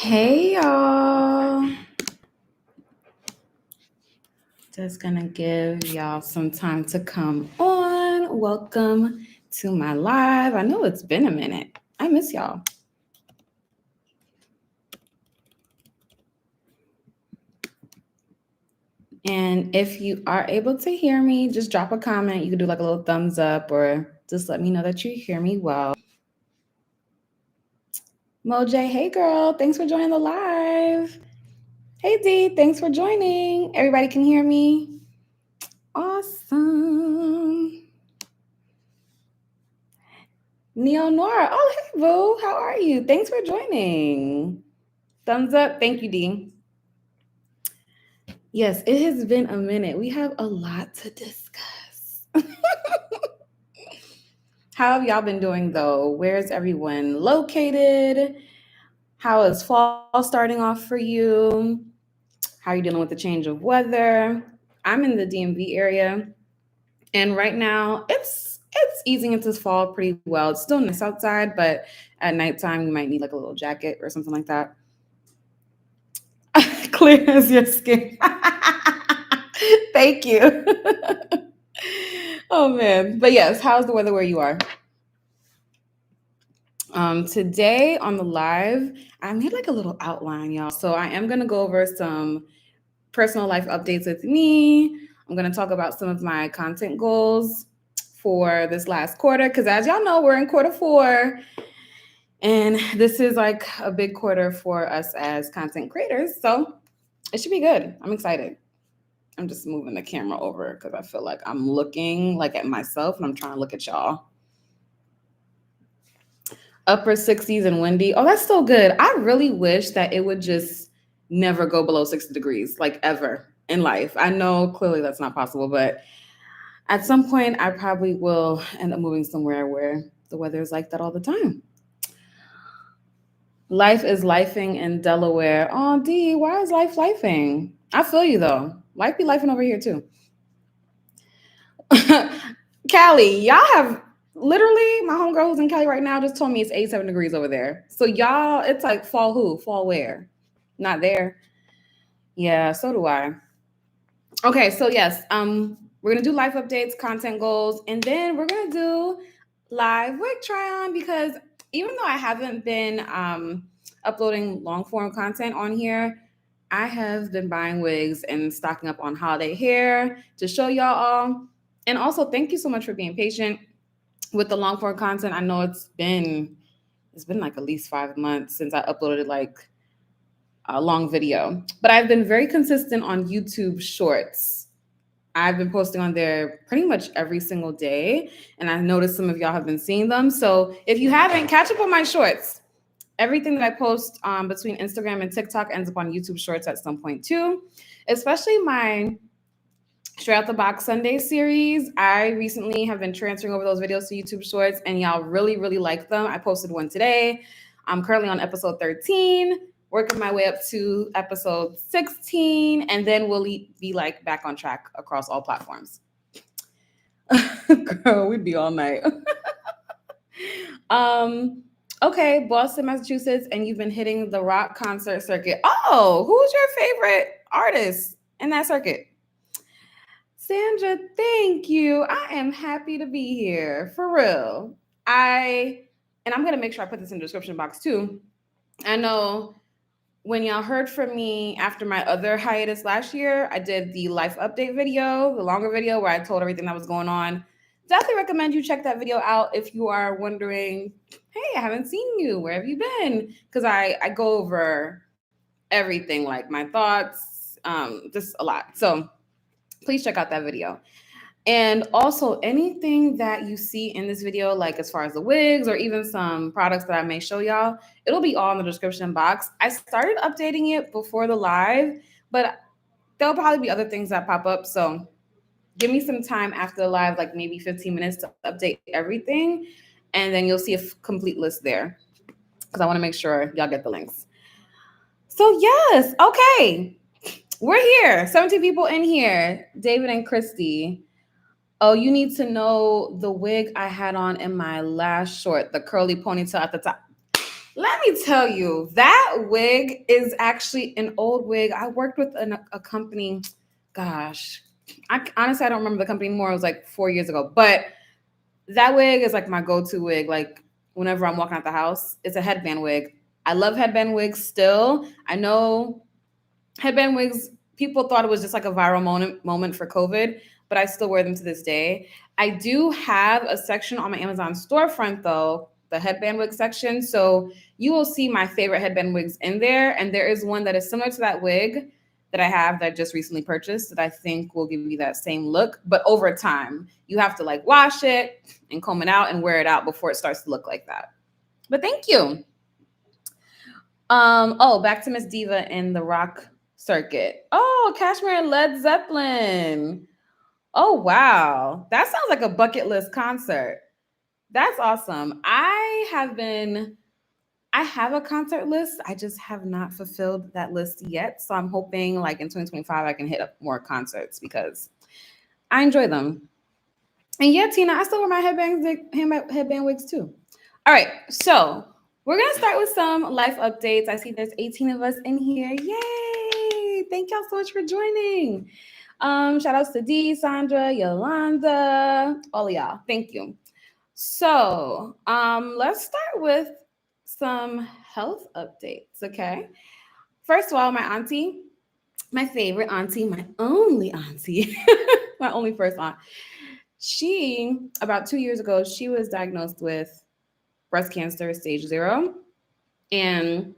Hey y'all. Just gonna give y'all some time to come on. Welcome to my live. I know it's been a minute. I miss y'all. And if you are able to hear me, just drop a comment. You can do like a little thumbs up or just let me know that you hear me well. Moj, hey girl, thanks for joining the live. Hey D, thanks for joining. Everybody can hear me? Awesome. Neonora, oh hey boo, how are you? Thanks for joining. Thumbs up, thank you D. Yes, it has been a minute. We have a lot to discuss. How have y'all been doing though? Where's everyone located? How is fall starting off for you? How are you dealing with the change of weather? I'm in the DMV area, and right now it's easing into fall pretty well. It's still nice outside, but at nighttime you might need like a little jacket or something like that. Clear as your skin. Thank you. Oh man. But yes, how's the weather where you are? Today on the live, I made like a little outline, y'all. So I am gonna go over some personal life updates with me. I'm gonna talk about some of my content goals for this last quarter, because as y'all know, we're in quarter 4. And this is like a big quarter for us as content creators. So it should be good. I'm excited. I'm just moving the camera over because I feel like I'm looking like at myself and I'm trying to look at y'all. Upper 60s and windy. Oh, that's so good. I really wish that it would just never go below 60 degrees, like ever in life. I know clearly that's not possible, but at some point I probably will end up moving somewhere where the weather is like that all the time. Life is lifing in Delaware. Oh, D, why is life lifing? I feel you though. Life be lifing over here too. Cali, y'all have literally my homegirl who's in Cali right now just told me it's 87 degrees over there. So y'all, it's like fall who? Fall where? Not there. Yeah, so do I. Okay, so yes, we're gonna do life updates, content goals, and then we're gonna do live wig try on, because even though I haven't been uploading long form content on here, I have been buying wigs and stocking up on holiday hair to show y'all all. And also, thank you so much for being patient with the long form content. I know it's been like at least 5 months since I uploaded like a long video, but I've been very consistent on YouTube Shorts. I've been posting on there pretty much every single day, and I've noticed some of y'all have been seeing them. So if you haven't, catch up on my shorts. Everything that I post between Instagram and TikTok ends up on YouTube Shorts at some point too, especially my Straight Out the Box Sunday series. I recently have been transferring over those videos to YouTube Shorts, and y'all really, really like them. I posted one today. I'm currently on episode 13, working my way up to episode 16, and then we'll be like back on track across all platforms. Girl, we'd be all night. Okay, Boston, Massachusetts, and you've been hitting the rock concert circuit. Oh, who's your favorite artist in that circuit? Sandra, thank you. I am happy to be here, for real. And I'm going to make sure I put this in the description box too. I know when y'all heard from me after my other hiatus last year, I did the life update video, the longer video where I told everything that was going on. Definitely recommend you check that video out if you are wondering, hey, I haven't seen you. Where have you been? Because I go over everything, like my thoughts, just a lot. So please check out that video. And also anything that you see in this video, like as far as the wigs or even some products that I may show y'all, it'll be all in the description box. I started updating it before the live, but there'll probably be other things that pop up. So give me some time after the live, like maybe 15 minutes to update everything. And then you'll see a complete list there, because I want to make sure y'all get the links. So yes, okay. We're here. 17 people in here. David and Christy. Oh, you need to know the wig I had on in my last short, the curly ponytail at the top. Let me tell you, that wig is actually an old wig. I worked with a company. Gosh, honestly, I don't remember the company anymore. It was like 4 years ago. But that wig is like my go-to wig. Like whenever I'm walking out the house, it's a headband wig. I love headband wigs still. I know headband wigs, people thought it was just like a viral moment for COVID, but I still wear them to this day. I do have a section on my Amazon storefront though, the headband wig section. So you will see my favorite headband wigs in there. And there is one that is similar to that wig that I have that I just recently purchased that I think will give you that same look. But over time, you have to like wash it and comb it out and wear it out before it starts to look like that. But thank you. Oh, back to Miss Diva in the rock circuit. Oh, Kashmir and Led Zeppelin. Oh, wow. That sounds like a bucket list concert. That's awesome. I have a concert list. I just have not fulfilled that list yet. So I'm hoping like in 2025 I can hit up more concerts because I enjoy them. And yeah, Tina, I still wear my headband wigs too. All right, so we're gonna start with some life updates. I see there's 18 of us in here. Yay! Thank y'all so much for joining. Shout outs to Dee, Sandra, Yolanda, all of y'all. Thank you. So let's start with some health updates, okay? First of all, my auntie, my favorite auntie, my only auntie, my only first aunt, she, about 2 years ago, she was diagnosed with breast cancer stage 0. And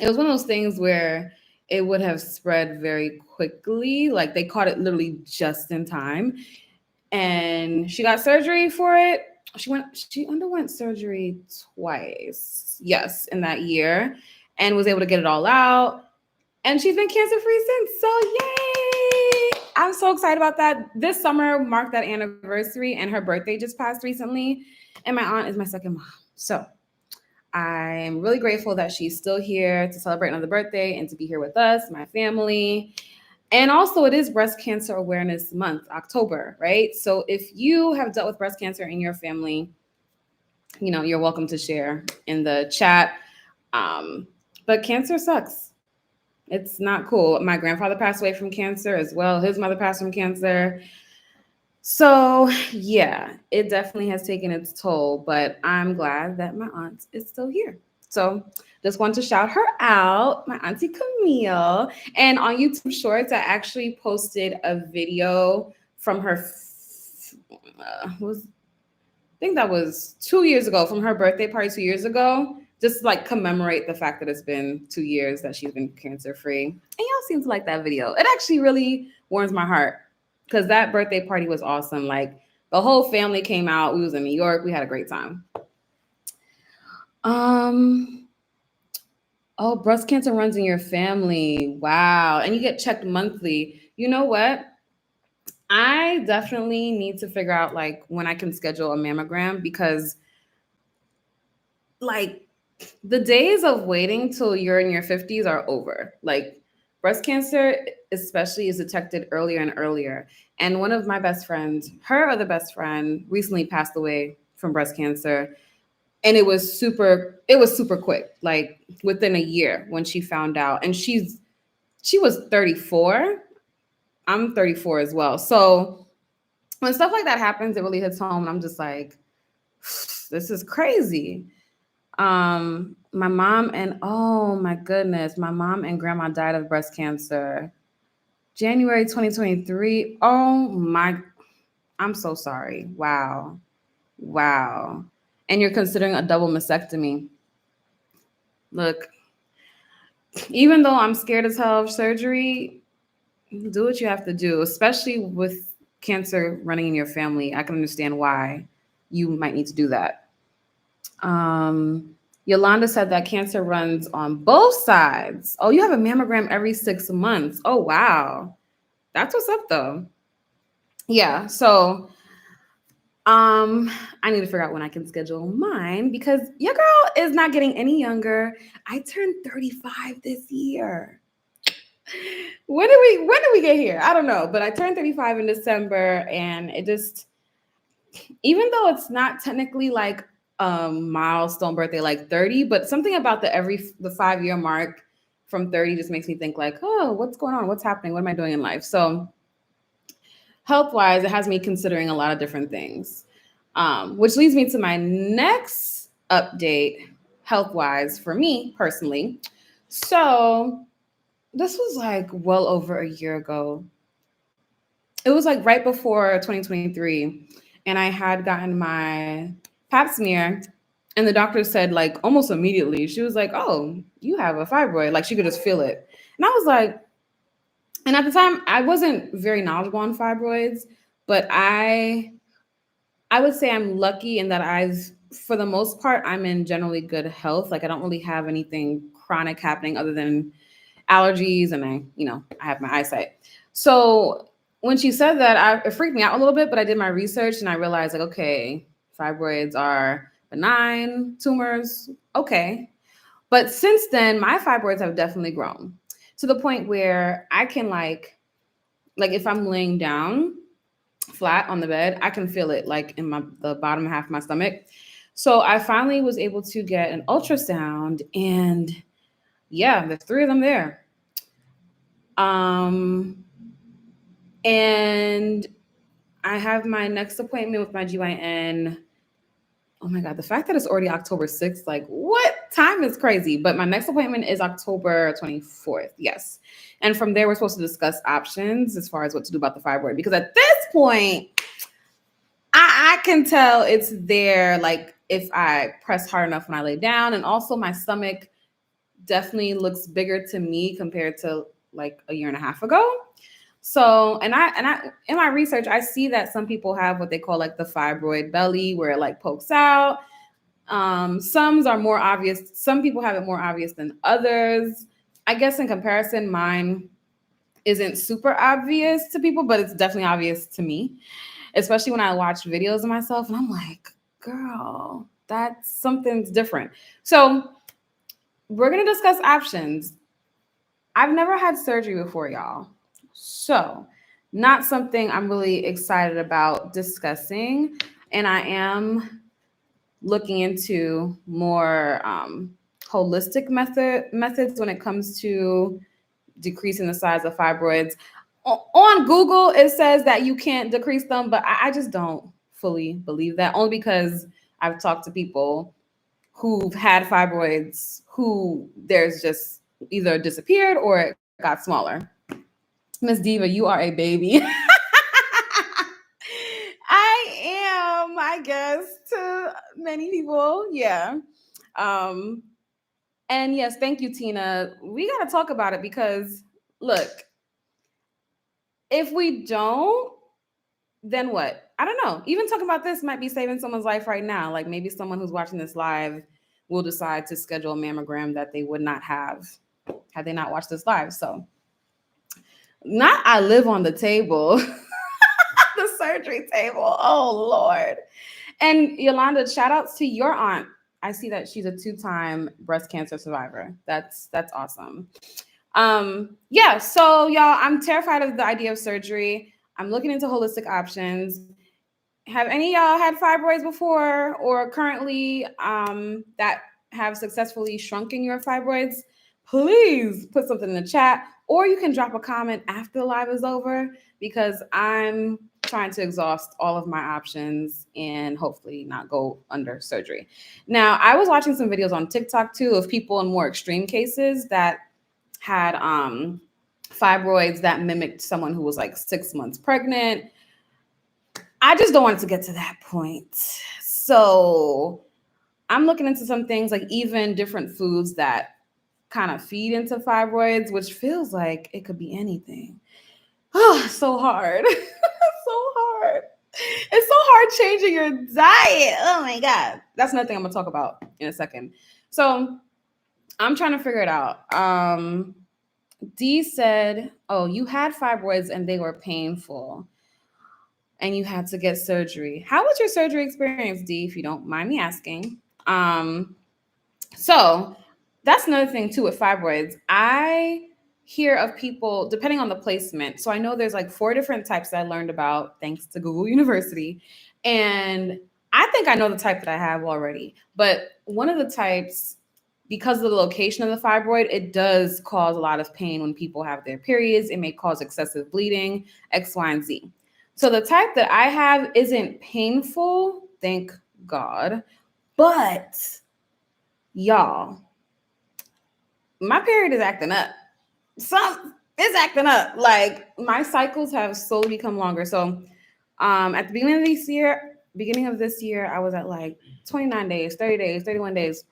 it was one of those things where it would have spread very quickly. Like they caught it literally just in time. And she got surgery for it. She underwent surgery twice, yes, in that year, and was able to get it all out. And she's been cancer-free since. So yay! I'm so excited about that. This summer marked that anniversary, and her birthday just passed recently. And my aunt is my second mom. So I'm really grateful that she's still here to celebrate another birthday and to be here with us, my family. And also, it is Breast Cancer Awareness Month, October, right? So if you have dealt with breast cancer in your family, you know, you're welcome to share in the chat. But cancer sucks. It's not cool. My grandfather passed away from cancer as well. His mother passed from cancer. So yeah, it definitely has taken its toll, but I'm glad that my aunt is still here. So just want to shout her out, my auntie Camille. And on YouTube Shorts, I actually posted a video from her, I think that was 2 years ago, from her birthday party 2 years ago, just like commemorate the fact that it's been 2 years that she's been cancer free. And y'all seem to like that video. It actually really warms my heart because that birthday party was awesome. Like the whole family came out. We was in New York. We had a great time. Oh, breast cancer runs in your family. Wow. And you get checked monthly. You know what? I definitely need to figure out like when I can schedule a mammogram because like the days of waiting till you're in your 50s are over. Like breast cancer especially is detected earlier and earlier. And one of my best friends, her other best friend, recently passed away from breast cancer. And it was super quick, like within a year when she found out. And she was 34. I'm 34 as well. So when stuff like that happens, it really hits home. And I'm just like, this is crazy. My mom and oh my goodness, my mom and grandma died of breast cancer. January 2023. Oh my, I'm so sorry. Wow. And you're considering a double mastectomy. Look, even though I'm scared as hell of surgery, do what you have to do, especially with cancer running in your family. I can understand why you might need to do that. Yolanda said that cancer runs on both sides. Oh, you have a mammogram every 6 months. Oh, wow. That's what's up, though. Yeah, so I need to figure out when I can schedule mine because your girl is not getting any younger. I turned 35 this year. When did we get here? I don't know, but I turned 35 in December, and it just, even though it's not technically like milestone birthday, like 30, but something about the 5-year mark from 30 just makes me think like, oh, what's going on? What's happening? What am I doing in life? So health-wise, it has me considering a lot of different things, which leads me to my next update health-wise for me personally. So this was like well over a year ago. It was like right before 2023, and I had gotten my pap smear, and the doctor said like almost immediately, she was like, oh, you have a fibroid. Like she could just feel it. And I was like, and at the time I wasn't very knowledgeable on fibroids, but I would say I'm lucky in that for the most part, I'm in generally good health. Like I don't really have anything chronic happening other than allergies, and I have my eyesight. So when she said that, it freaked me out a little bit, but I did my research and I realized like, okay, fibroids are benign tumors. Okay. But since then, my fibroids have definitely grown to the point where I can like if I'm laying down flat on the bed, I can feel it like in the bottom half of my stomach. So I finally was able to get an ultrasound, and yeah, there's 3 of them there. And I have my next appointment with my GYN. Oh my God, the fact that it's already October 6th, like what? Time is crazy. But my next appointment is October 24th. Yes. And from there, we're supposed to discuss options as far as what to do about the fibroid. Because at this point, I can tell it's there, like if I press hard enough when I lay down. And also my stomach definitely looks bigger to me compared to like a year and a half ago. So, and I in my research, I see that some people have what they call like the fibroid belly, where it like pokes out. Some are more obvious. Some people have it more obvious than others. I guess in comparison, mine isn't super obvious to people, but it's definitely obvious to me, especially when I watch videos of myself and I'm like, girl, that's something's different. So we're going to discuss options. I've never had surgery before, y'all. So not something I'm really excited about discussing. And I am looking into more holistic methods when it comes to decreasing the size of fibroids. On Google, it says that you can't decrease them, but I just don't fully believe that, only because I've talked to people who've had fibroids who there's just either disappeared or it got smaller. Miss Diva, you are a baby. I am, I guess, to many people. Yeah. And yes, thank you, Tina. We got to talk about it because, look, if we don't, then what? I don't know. Even talking about this might be saving someone's life right now. Like maybe someone who's watching this live will decide to schedule a mammogram that they would not have had they not watched this live. So not I live on the table, the surgery table. Oh, Lord. And Yolanda, shout outs to your aunt. I see that she's a 2-time breast cancer survivor. That's awesome. Yeah, so y'all, I'm terrified of the idea of surgery. I'm looking into holistic options. Have any of y'all had fibroids before or currently that have successfully shrunken your fibroids? Please put something in the chat, or you can drop a comment after the live is over, because I'm trying to exhaust all of my options and hopefully not go under surgery. Now, I was watching some videos on TikTok too of people in more extreme cases that had fibroids that mimicked someone who was like 6 months pregnant. I just don't want it to get to that point. So I'm looking into some things like even different foods that kind of feed into fibroids, which feels like it could be anything. Oh, so hard. So hard. It's so hard changing your diet. Oh my God. That's another thing I'm gonna talk about in a second. So I'm trying to figure it out. Dee said, oh, you had fibroids and they were painful and you had to get surgery. How was your surgery experience, Dee, if you don't mind me asking? So that's another thing too with fibroids. I hear of people, depending on the placement. So I know there's like 4 different types that I learned about thanks to Google University. And I think I know the type that I have already, but one of the types, because of the location of the fibroid, it does cause a lot of pain when people have their periods. It may cause excessive bleeding, X, Y, and Z. So the type that I have isn't painful, thank God. But y'all, my period is acting up. It's acting up. Like my cycles have slowly become longer. So at the beginning of this year, I was at like 29 days, 30 days, 31 days.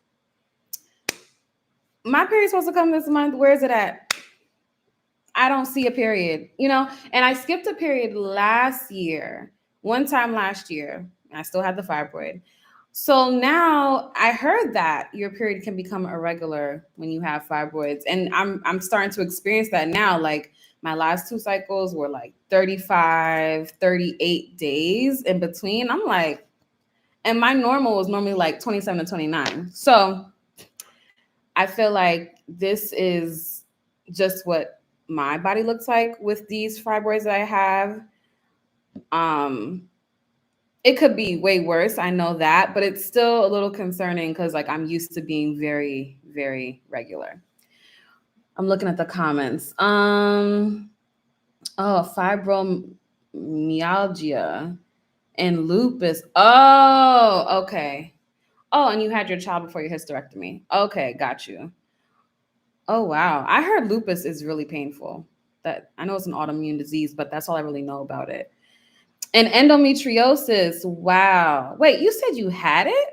My period's supposed to come this month. Where is it at? I don't see a period, you know? And I skipped a period last year, one time last year. I still had the fibroid. So now I heard that your period can become irregular when you have fibroids. And I'm starting to experience that now. Like my last 2 cycles were like 35, 38 days in between. I'm like, and my normal was normally like 27 to 29. So I feel like this is just what my body looks like with these fibroids that I have. It could be way worse. I know that, but it's still a little concerning because like I'm used to being very, very regular. I'm looking at the comments. Fibromyalgia and lupus. Oh, okay. Oh, and you had your child before your hysterectomy. Okay, got you. Oh, wow. I heard lupus is really painful. That I know it's an autoimmune disease, but that's all I really know about it. And endometriosis. Wow. Wait, you said you had it?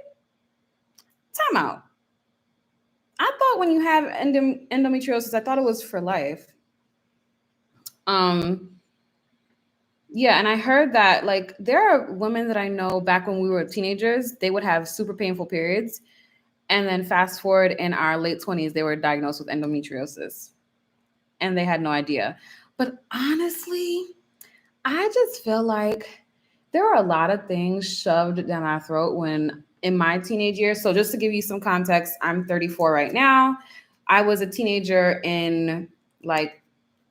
Time out. I thought when you have endometriosis, I thought it was for life. Yeah, and I heard that like there are women that I know back when we were teenagers, they would have super painful periods. And then fast forward in our late 20s, they were diagnosed with endometriosis. And they had no idea. But honestly, I just feel like there are a lot of things shoved down our throat when in my teenage years. So just to give you some context, I'm 34 right now. I was a teenager in like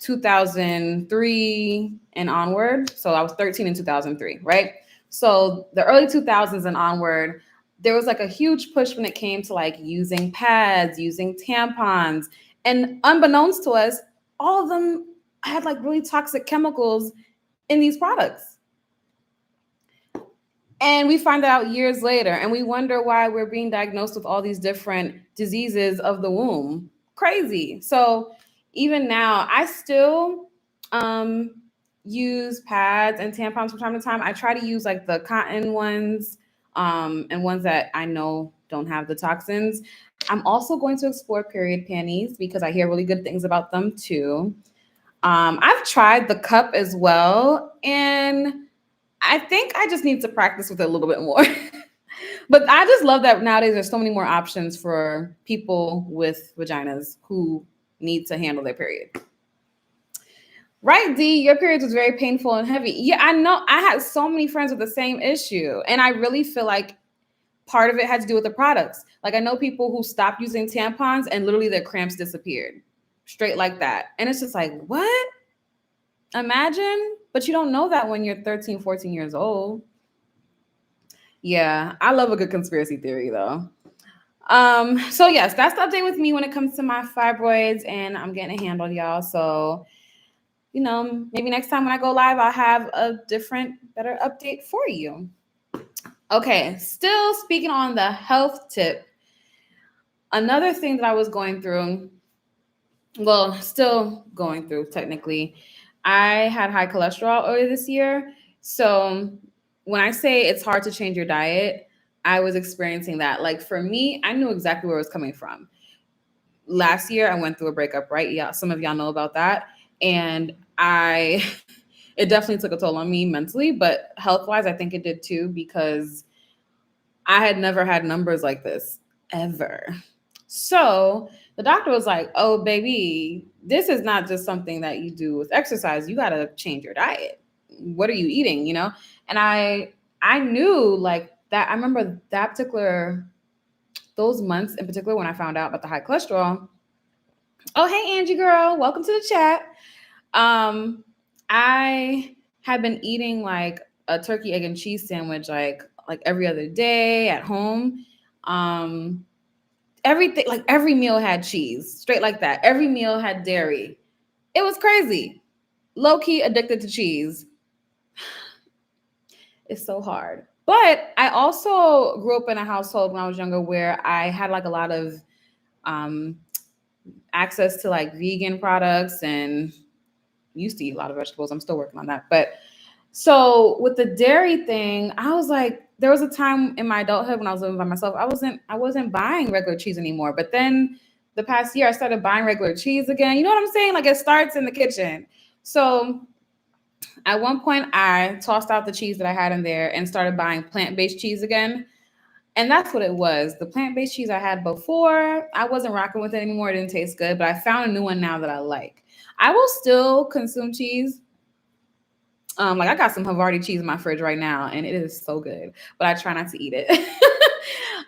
2003 and onward. So I was 13 in 2003, right? So the early 2000s and onward, there was like a huge push when it came to like using pads, using tampons. And unbeknownst to us, all of them had like really toxic chemicals in these products. And we find out years later, and we wonder why we're being diagnosed with all these different diseases of the womb. Crazy. So even now, I still use pads and tampons from time to time. I try to use like the cotton ones and ones that I know don't have the toxins. I'm also going to explore period panties because I hear really good things about them too. I've tried the cup as well, and I think I just need to practice with it a little bit more. But I just love that nowadays there's so many more options for people with vaginas who need to handle their period. Right, D, your period was very painful and heavy. Yeah, I know. I had so many friends with the same issue, and I really feel like part of it had to do with the products. Like I know people who stopped using tampons and literally their cramps disappeared. Straight like that. And it's just like, what? Imagine, but you don't know that when you're 13, 14 years old. Yeah, I love a good conspiracy theory though. So yes, that's the update with me when it comes to my fibroids, and I'm getting a handle, y'all. So, you know, maybe next time when I go live, I'll have a different, better update for you. Okay, still speaking on the health tip. Another thing that I was going through, well, still going through technically, I had high cholesterol earlier this year. So when I say it's hard to change your diet, I was experiencing that. Like for me, I knew exactly where it was coming from. Last year, I went through a breakup, right? Yeah, some of y'all know about that. And it definitely took a toll on me mentally, but health-wise, I think it did too, because I had never had numbers like this ever. So the doctor was like, oh, baby, this is not just something that you do with exercise. You got to change your diet. What are you eating? You know? And I knew like that. I remember that those months in particular, when I found out about the high cholesterol. Oh, hey, Angie girl, welcome to the chat. I had been eating like a turkey, egg, and cheese sandwich like like every other day at home. Everything, like every meal had cheese, straight like that. Every meal had dairy. It was crazy. Low key addicted to cheese. It's so hard. But I also grew up in a household when I was younger where I had like a lot of access to like vegan products and used to eat a lot of vegetables. I'm still working on that. But so with the dairy thing, I was like, there was a time in my adulthood when I was living by myself, I wasn't buying regular cheese anymore. But then the past year I started buying regular cheese again. You know what I'm saying? Like it starts in the kitchen. So at one point I tossed out the cheese that I had in there and started buying plant-based cheese again. And that's what it was. The plant-based cheese I had before, I wasn't rocking with it anymore. It didn't taste good, but I found a new one now that I like. I will still consume cheese. Like I got some Havarti cheese in my fridge right now, and it is so good. But I try not to eat it.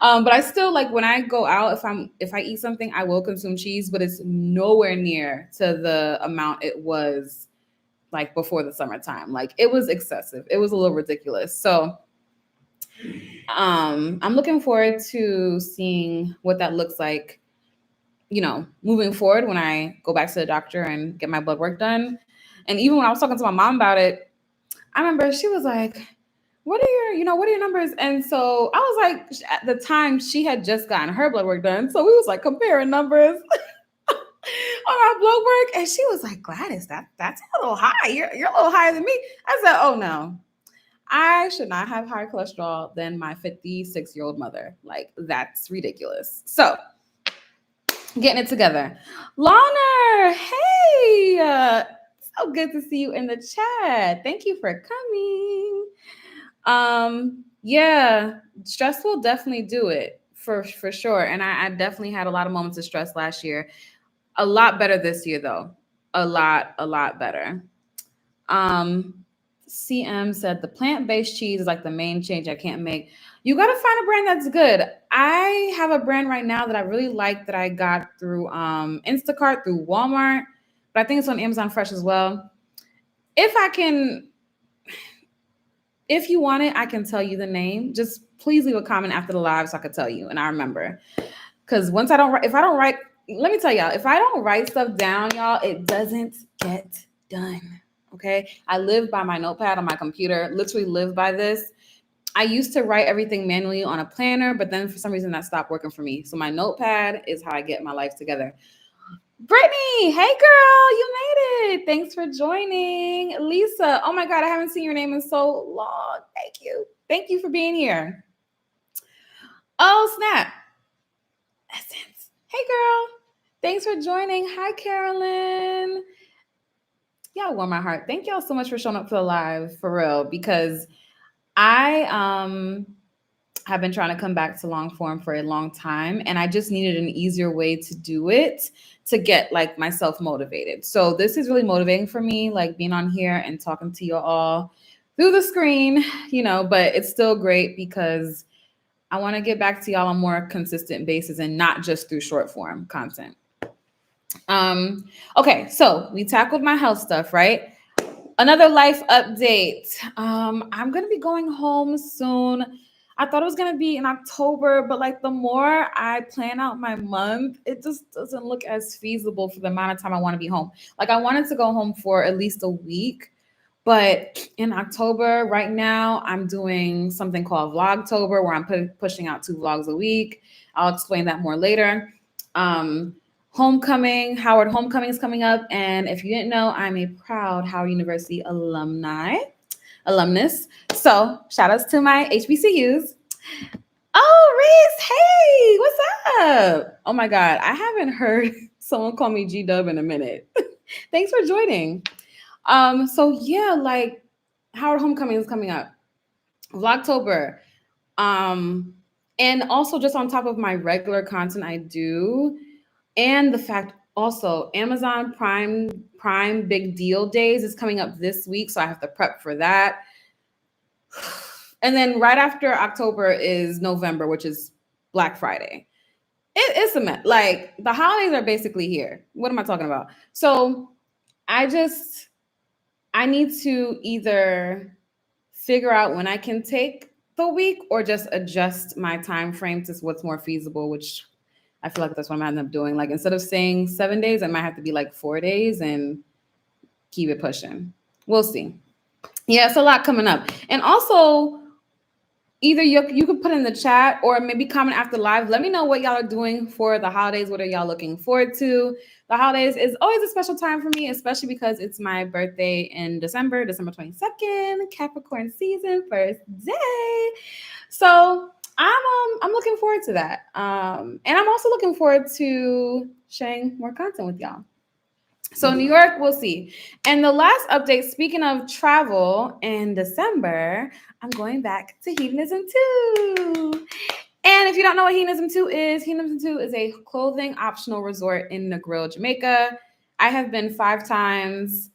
But I still like when I go out, if I eat something, I will consume cheese, but it's nowhere near to the amount it was like before the summertime. Like it was excessive. It was a little ridiculous. So I'm looking forward to seeing what that looks like, you know, moving forward when I go back to the doctor and get my blood work done. And even when I was talking to my mom about it, I remember she was like, what are your numbers? And so I was like, at the time she had just gotten her blood work done. So we was like comparing numbers on our blood work. And she was like, Gwladys, that's a little high. You're a little higher than me. I said, oh no, I should not have higher cholesterol than my 56-year-old mother. Like that's ridiculous. So getting it together. Lana, hey, so good to see you in the chat. Thank you for coming. Yeah, stress will definitely do it for sure. And I definitely had a lot of moments of stress last year. A lot better this year though. A lot better. CM said the plant-based cheese is like the main change I can't make. You got to find a brand that's good. I have a brand right now that I really like that I got through Instacart, through Walmart, but I think it's on Amazon Fresh as well. If you want it, I can tell you the name. Just please leave a comment after the live so I can tell you and I remember. Because if I don't write, let me tell y'all, if I don't write stuff down, y'all, it doesn't get done. Okay. I live by my notepad on my computer, literally live by this. I used to write everything manually on a planner, but then for some reason that stopped working for me. So my notepad is how I get my life together. Brittany, hey girl, you made it. Thanks for joining. Lisa, oh my God, I haven't seen your name in so long. Thank you. Thank you for being here. Oh, snap. Essence. Hey girl, thanks for joining. Hi, Carolyn. Y'all warm my heart. Thank y'all so much for showing up for the live, for real, because I have been trying to come back to long form for a long time, and I just needed an easier way to do it to get like myself motivated. So this is really motivating for me, like being on here and talking to you all through the screen, you know, but it's still great because I want to get back to y'all on more consistent basis and not just through short form content. Okay, so we tackled my health stuff, right? Another life update. I'm gonna be going home soon. I thought it was gonna be in October, but like the more I plan out my month, it just doesn't look as feasible for the amount of time I want to be home. Like I wanted to go home for at least a week, but in October, right now, I'm doing something called VLOGTOBER, where I'm pushing out 2 vlogs a week. I'll explain that more later. Homecoming, Howard Homecoming is coming up. And if you didn't know, I'm a proud Howard University alumnus. So shout outs to my HBCUs. Oh, Reese, hey, what's up? Oh my God, I haven't heard someone call me G-Dub in a minute. Thanks for joining. So yeah, like Howard Homecoming is coming up. VLOGTOBER. And also just on top of my regular content I do, and the fact also Amazon Prime Big Deal Days is coming up this week, so I have to prep for that. And then right after October is November, which is Black Friday. It's a mess. Like the holidays are basically here. What am I talking about? So I need to either figure out when I can take the week or just adjust my time frame to what's more feasible, which I feel like that's what I'm gonna end up doing. Like instead of saying 7 days, it might have to be like 4 days and keep it pushing. We'll see. Yeah, it's a lot coming up. And also, either you could put in the chat or maybe comment after live. Let me know what y'all are doing for the holidays. What are y'all looking forward to? The holidays is always a special time for me, especially because it's my birthday in December 22nd, Capricorn season, first day. So I'm looking forward to that. And I'm also looking forward to sharing more content with y'all. So New York, we'll see. And the last update, speaking of travel, in December, I'm going back to Hedonism 2. And if you don't know what Hedonism 2 is a clothing optional resort in Negril, Jamaica. I have been 5 times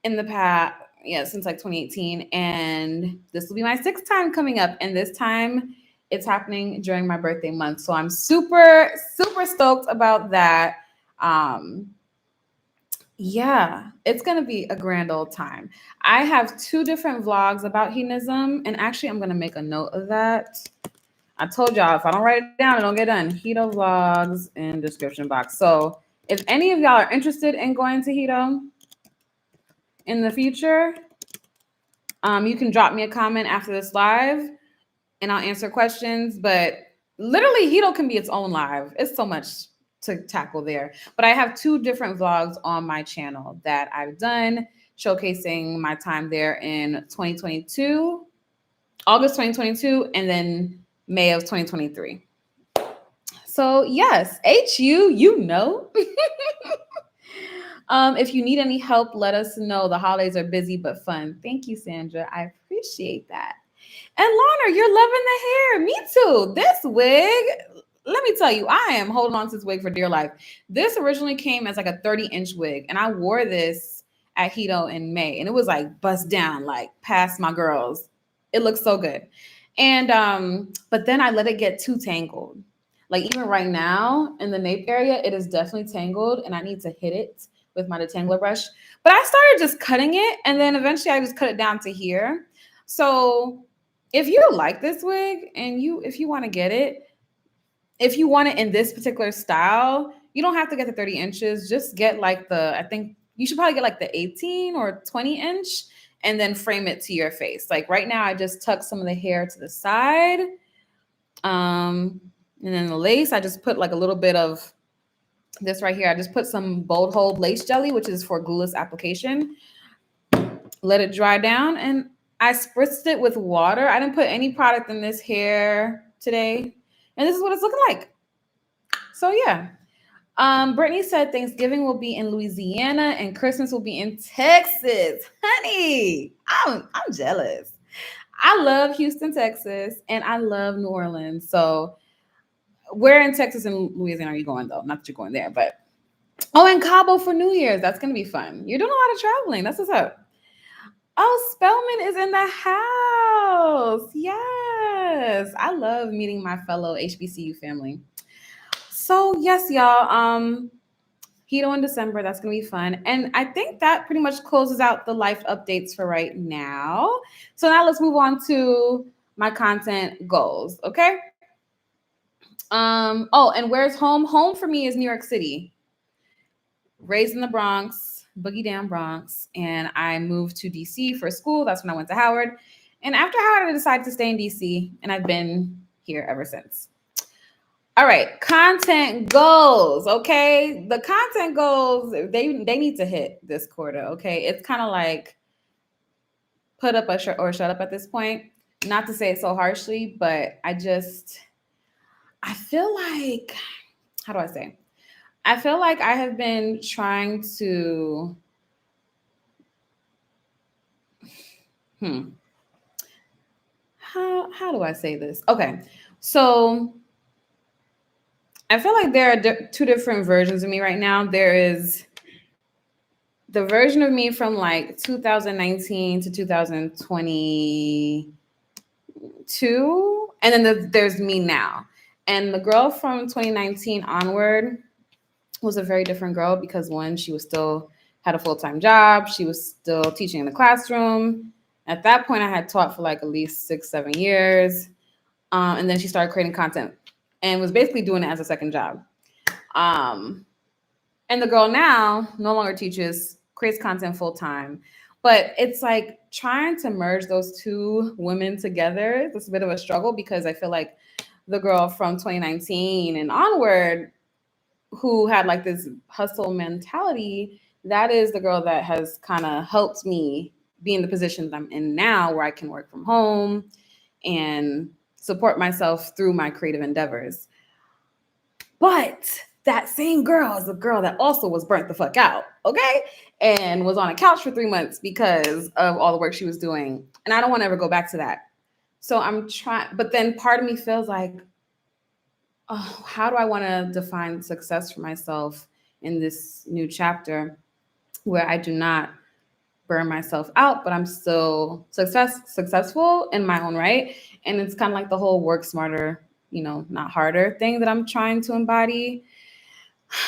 in the past, since like 2018. And this will be my 6th time coming up. And this time it's happening during my birthday month. So I'm super, super stoked about that. Yeah, it's going to be a grand old time. I have 2 different vlogs about hedonism, and actually I'm going to make a note of that. I told y'all, if I don't write it down, it don't get done. Hedo vlogs in description box. So if any of y'all are interested in going to Hedo in the future, you can drop me a comment after this live, and I'll answer questions. But literally, Hedo can be its own live. It's so much to tackle there. But I have 2 different vlogs on my channel that I've done showcasing my time there in 2022, August 2022, and then May of 2023. So yes, HU, you know. If you need any help, let us know. The holidays are busy but fun. Thank you, Sandra. I appreciate that. And Lana, you're loving the hair. Me too. This wig, let me tell you, I am holding on to this wig for dear life. This originally came as like a 30-inch wig, and I wore this at Hedo in May, and it was like bust down, like past my girls. It looks so good. And but then I let it get too tangled. Like even right now in the nape area, it is definitely tangled, and I need to hit it with my detangler brush. But I started just cutting it, and then eventually I just cut it down to here. So if you like this wig and if you want to get it, if you want it in this particular style, you don't have to get the 30 inches. Just get like I think you should probably get like the 18 or 20 inch and then frame it to your face. Like right now, I just tuck some of the hair to the side. And then the lace, I just put like a little bit of this right here. I just put some Bold Hold lace jelly, which is for glueless application. Let it dry down, and I spritzed it with water. I didn't put any product in this hair today. And this is what it's looking like. So yeah. Brittany said Thanksgiving will be in Louisiana and Christmas will be in Texas. Honey, I'm jealous. I love Houston, Texas, and I love New Orleans. So where in Texas and Louisiana are you going though? Not that you're going there, but in Cabo for New Year's. That's gonna be fun. You're doing a lot of traveling. That's what's up. Oh, Spellman is in the house. Yes. I love meeting my fellow HBCU family. So yes, y'all. Hedo in December, that's gonna be fun. And I think that pretty much closes out the life updates for right now. So now let's move on to my content goals. Okay. And where's home? Home for me is New York City. Raised in the Bronx, boogie down Bronx, and I moved to DC for school. That's when I went to Howard. And after Howard, I decided to stay in DC, and I've been here ever since. All right, content goals, okay? The content goals, they need to hit this quarter, okay? It's kind of like put up or shut up at this point. Not to say it so harshly, but I feel like, how do I say? I feel like I have been trying to, how do I say this? Okay, so I feel like there are 2 different versions of me right now. There is the version of me from like 2019 to 2022, and then there's me now. And the girl from 2019 onward was a very different girl because one, she was still had a full-time job. She was still teaching in the classroom. At that point, I had taught for like at least 6-7 years. And then she started creating content and was basically doing it as a second job. And the girl now no longer teaches, creates content full time. But it's like trying to merge those two women together. It's a bit of a struggle because I feel like the girl from 2019 and onward who had like this hustle mentality, that is the girl that has kind of helped me be in the position that I'm in now, where I can work from home and support myself through my creative endeavors. But that same girl is a girl that also was burnt the fuck out, okay? And was on a couch for 3 months because of all the work she was doing. And I don't want to ever go back to that. So I'm trying, but then part of me feels like, oh, how do I want to define success for myself in this new chapter where I do not burn myself out, but I'm still successful in my own right? And it's kind of like the whole work smarter, not harder thing that I'm trying to embody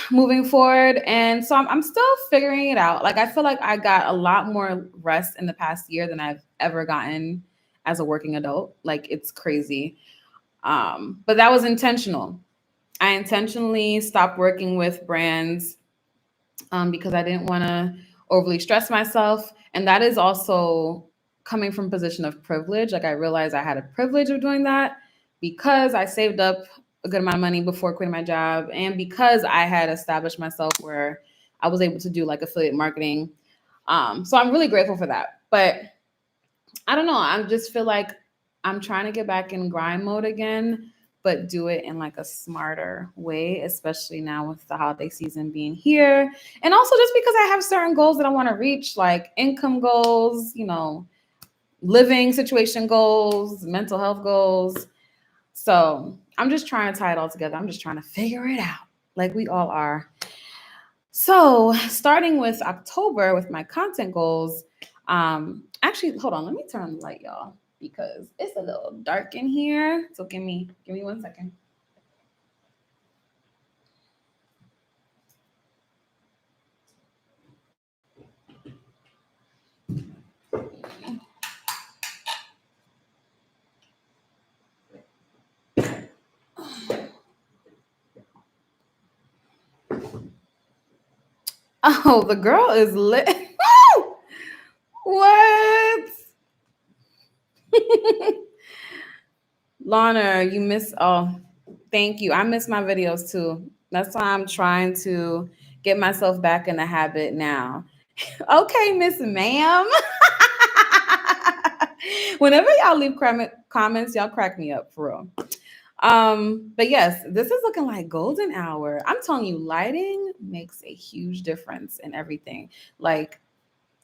moving forward. And so I'm still figuring it out. Like, I feel like I got a lot more rest in the past year than I've ever gotten as a working adult. Like, it's crazy. But that was intentional. I intentionally stopped working with brands because I didn't want to overly stress myself. And that is also coming from a position of privilege. Like, I realized I had a privilege of doing that because I saved up a good amount of money before quitting my job, and because I had established myself where I was able to do like affiliate marketing. So I'm really grateful for that. But I don't know. I just feel like I'm trying to get back in grind mode again, but do it in like a smarter way, especially now with the holiday season being here. And also just because I have certain goals that I want to reach, like income goals, living situation goals, mental health goals. So I'm just trying to tie it all together. I'm just trying to figure it out like we all are. So starting with October with my content goals, actually, hold on, let me turn on the light, y'all, because it's a little dark in here. So give me 1 second. Oh, the girl is lit. What? Lana, you miss. Oh, thank you. I miss my videos too. That's why I'm trying to get myself back in the habit now. Okay, Miss Ma'am. Whenever y'all leave comments, y'all crack me up for real. But yes, this is looking like golden hour. I'm telling you, lighting makes a huge difference in everything. Like,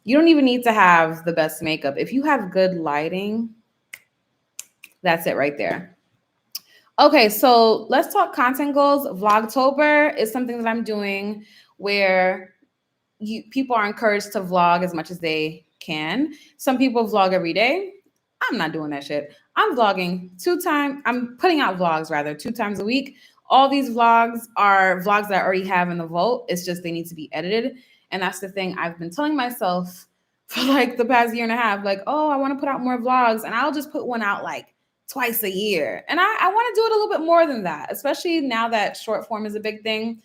you don't even need to have the best makeup. If you have good lighting, that's it right there. Okay, so let's talk content goals. Vlogtober is something that I'm doing where people are encouraged to vlog as much as they can. Some people vlog every day. I'm not doing that shit. I'm vlogging I'm putting out vlogs rather 2 times a week. All these vlogs are vlogs that I already have in the vault. It's just they need to be edited. And that's the thing I've been telling myself for like the past year and a half, like, oh, I want to put out more vlogs, and I'll just put one out like twice a year. And I want to do it a little bit more than that, especially now that short form is a big thing.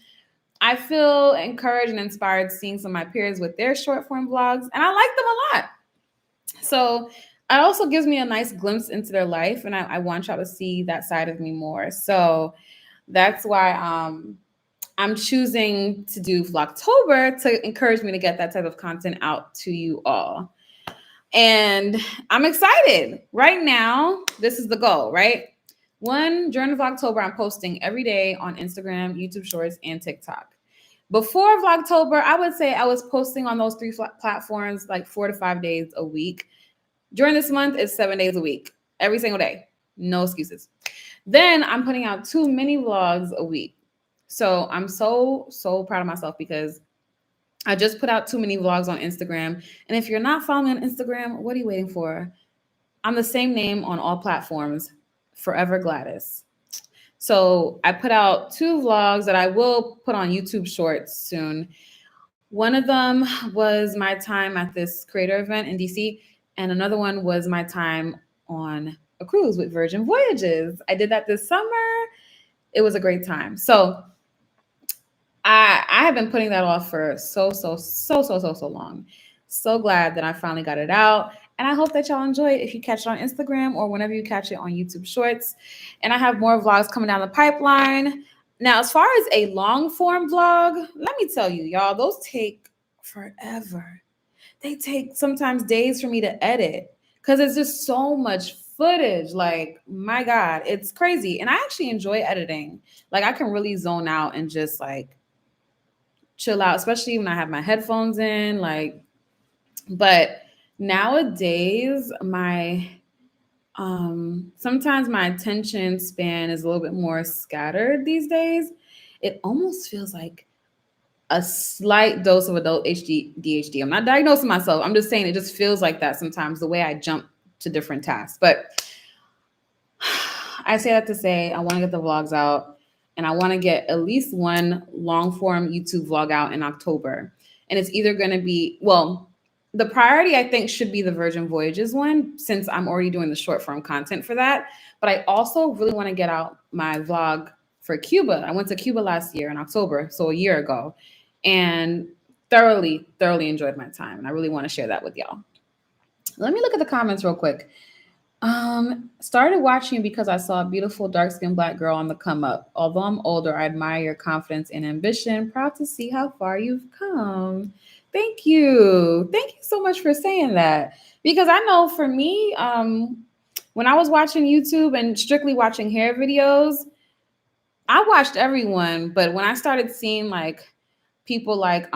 I feel encouraged and inspired seeing some of my peers with their short form vlogs, and I like them a lot. So it also gives me a nice glimpse into their life, and I want y'all to see that side of me more. So that's why I'm choosing to do Vlogtober to encourage me to get that type of content out to you all. And I'm excited. Right now, this is the goal, right? During Vlogtober, I'm posting every day on Instagram, YouTube Shorts, and TikTok. Before Vlogtober, I would say I was posting on those 3 platforms like 4 to 5 days a week. During this month, it's 7 days a week, every single day. No excuses. Then I'm putting out 2 mini vlogs a week. So I'm so proud of myself because I just put out 2 mini vlogs on Instagram. And if you're not following me on Instagram, what are you waiting for? I'm the same name on all platforms, Forever Gwladys. So I put out 2 vlogs that I will put on YouTube Shorts soon. One of them was my time at this creator event in DC. And another one was my time on a cruise with Virgin Voyages. I did that this summer. It was a great time. So I have been putting that off for so long. So glad that I finally got it out. And I hope that y'all enjoy it if you catch it on Instagram or whenever you catch it on YouTube Shorts. And I have more vlogs coming down the pipeline. Now, as far as a long form vlog, let me tell you, y'all, those take forever. They take sometimes days for me to edit because it's just so much footage. Like, my God, it's crazy. And I actually enjoy editing. Like, I can really zone out and just like chill out, especially when I have my headphones in. Like, but nowadays, my sometimes my attention span is a little bit more scattered these days. It almost feels like a slight dose of adult ADHD. I'm not diagnosing myself. I'm just saying it just feels like that sometimes, the way I jump to different tasks. But I say that to say I want to get the vlogs out, and I want to get at least one long form YouTube vlog out in October. And it's either going to be, well, the priority I think should be the Virgin Voyages one, since I'm already doing the short form content for that. But I also really want to get out my vlog for Cuba. I went to Cuba last year in October, so a year ago, and thoroughly enjoyed my time. And I really want to share that with y'all. Let me look at the comments real quick. Started watching because I saw a beautiful dark-skinned Black girl on the come up. Although I'm older, I admire your confidence and ambition. Proud to see how far you've come. Thank you. Thank you so much for saying that. Because I know for me, when I was watching YouTube and strictly watching hair videos, I watched everyone. But when I started seeing like people like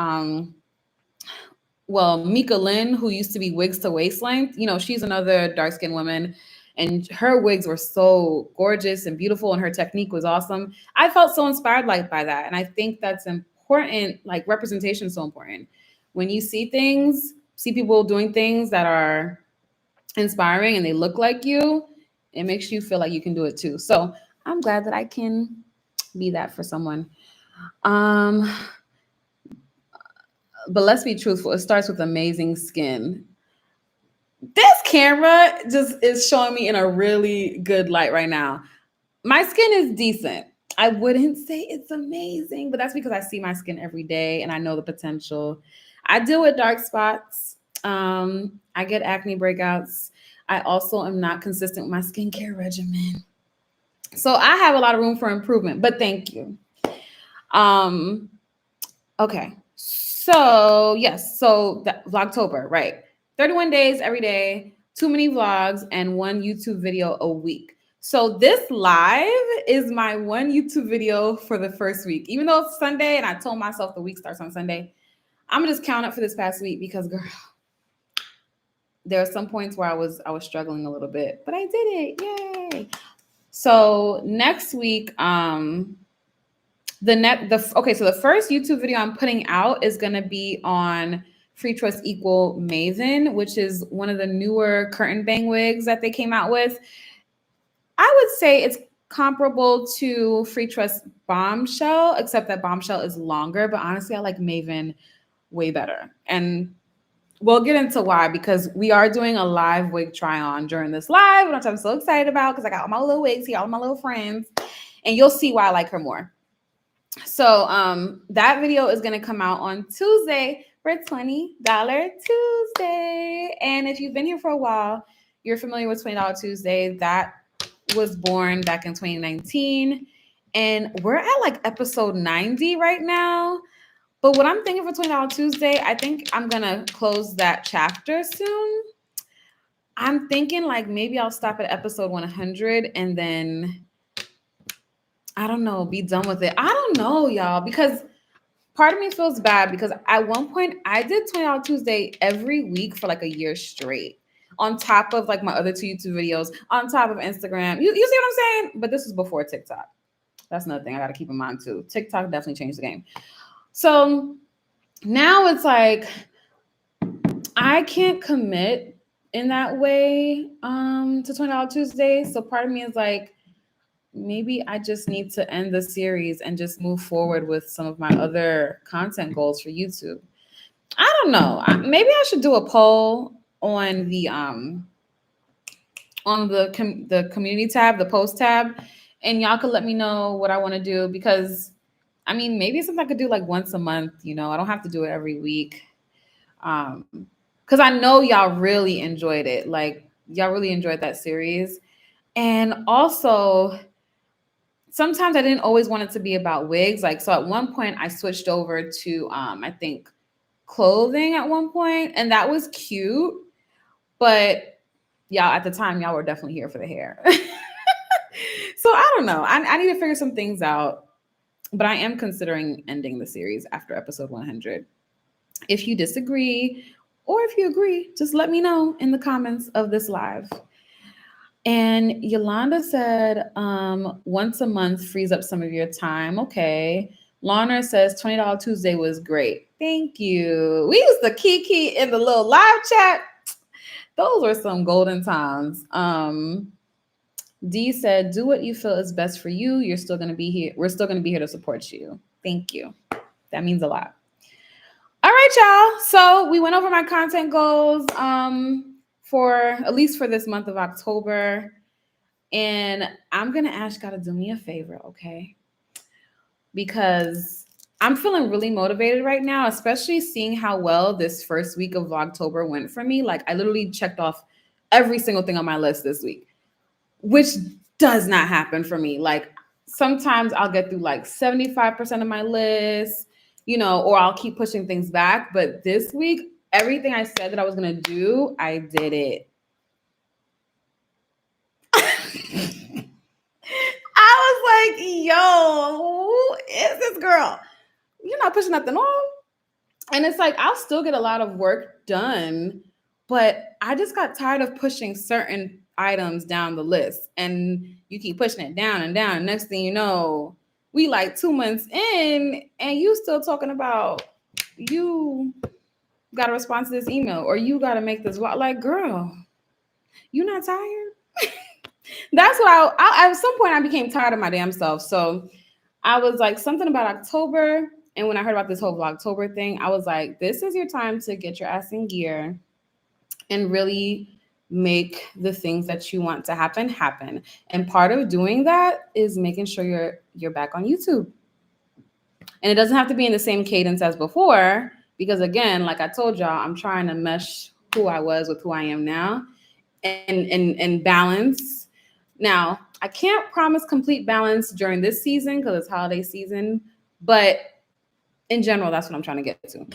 Mika Lynn, who used to be Wigs to Waist Length, you know, she's another dark-skinned woman, and her wigs were so gorgeous and beautiful, and her technique was awesome. I felt so inspired by that, and I think that's important. Like, representation is so important. When you see people doing things that are inspiring and they look like you, it makes you feel like you can do it too. So I'm glad that I can be that for someone. But let's be truthful. It starts with amazing skin. This camera just is showing me in a really good light right now. My skin is decent. I wouldn't say it's amazing, but that's because I see my skin every day and I know the potential. I deal with dark spots. I get acne breakouts. I also am not consistent with my skincare regimen. So I have a lot of room for improvement, but thank you. Okay. So yes, so Vlogtober, right? 31 days every day, too many vlogs, and one YouTube video a week. So this live is my one YouTube video for the first week. Even though it's Sunday and I told myself the week starts on Sunday, I'm gonna just count it for this past week because, girl, there are some points where I was struggling a little bit, but I did it. Yay. So next week, so the first YouTube video I'm putting out is going to be on Free Trust Equal Maven, which is one of the newer curtain bang wigs that they came out with. I would say it's comparable to Free Trust Bombshell, except that Bombshell is longer, but honestly, I like Maven way better. And we'll get into why, because we are doing a live wig try on during this live, which I'm so excited about because I got all my little wigs here, all my little friends, and you'll see why I like her more. So that video is going to come out on Tuesday for $20 Tuesday. And if you've been here for a while, you're familiar with $20 Tuesday. That was born back in 2019. And we're at like episode 90 right now. But what I'm thinking for $20 Tuesday, I think I'm going to close that chapter soon. I'm thinking like maybe I'll stop at episode 100 and then, I don't know, be done with it. I don't know, y'all, because part of me feels bad because at one point I did $20 Tuesday every week for like a year straight, on top of like my other 2 YouTube videos, on top of Instagram. You see what I'm saying? But this was before TikTok. That's another thing I got to keep in mind too. TikTok definitely changed the game. So now it's like I can't commit in that way to $20 Tuesday. So part of me is like, maybe I just need to end the series and just move forward with some of my other content goals for YouTube. I don't know. Maybe I should do a poll on the community tab, the post tab, and y'all could let me know what I want to do, because I mean, maybe it's something I could do like once a month, you know. I don't have to do it every week. Because I know y'all really enjoyed it. Like, y'all really enjoyed that series. And also, sometimes I didn't always want it to be about wigs. Like, so at one point I switched over to I think clothing at one point, and that was cute. But y'all, at the time, y'all were definitely here for the hair. So I don't know. I need to figure some things out. But I am considering ending the series after episode 100. If you disagree or if you agree, just let me know in the comments of this live. And Yolanda said, once a month frees up some of your time. Okay. Lorna says $20 Tuesday was great. Thank you. We used to kiki in the little live chat. Those were some golden times. D said, do what you feel is best for you. You're still going to be here. We're still going to be here to support you. Thank you. That means a lot. All right, y'all. So we went over my content goals for at least for this month of October. And I'm going to ask y'all to do me a favor, okay? Because I'm feeling really motivated right now, especially seeing how well this first week of Vlogtober went for me. Like, I literally checked off every single thing on my list this week, which does not happen for me. Like, sometimes I'll get through like 75% of my list, you know, or I'll keep pushing things back. But this week, everything I said that I was going to do, I did it. I was like, yo, who is this girl? You're not pushing nothing on. And it's like, I'll still get a lot of work done, but I just got tired of pushing certain items down the list. And you keep pushing it down and down. Next thing you know, we like 2 months in and you still talking about you got to respond to this email or you got to make this vlog. Like, girl, you not tired? That's what I at some point I became tired of my damn self. So I was like, something about October. And when I heard about this whole Vlogtober thing, I was like, this is your time to get your ass in gear and really make the things that you want to happen. And part of doing that is making sure you're back on YouTube. And it doesn't have to be in the same cadence as before, because again, like I told y'all, I'm trying to mesh who I was with who I am now and balance. Now, I can't promise complete balance during this season because it's holiday season, but in general, that's what I'm trying to get to.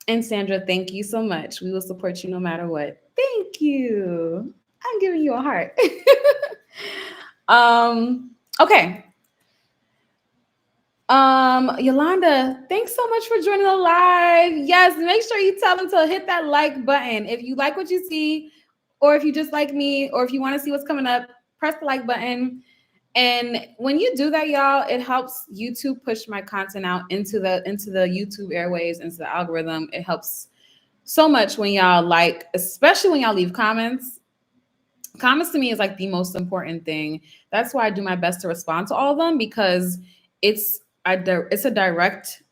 And Sandra, thank you so much. We will support you no matter what. Thank you. I'm giving you a heart. Okay. Yolanda, thanks so much for joining the live. Yes, make sure you tell them to hit that like button. If you like what you see, or if you just like me, or if you want to see what's coming up, press the like button. And when you do that, y'all, it helps YouTube push my content out into the YouTube airwaves, into the algorithm. It helps so much when y'all like, especially when y'all leave comments. Comments to me is like the most important thing. That's why I do my best to respond to all of them, because it's a direct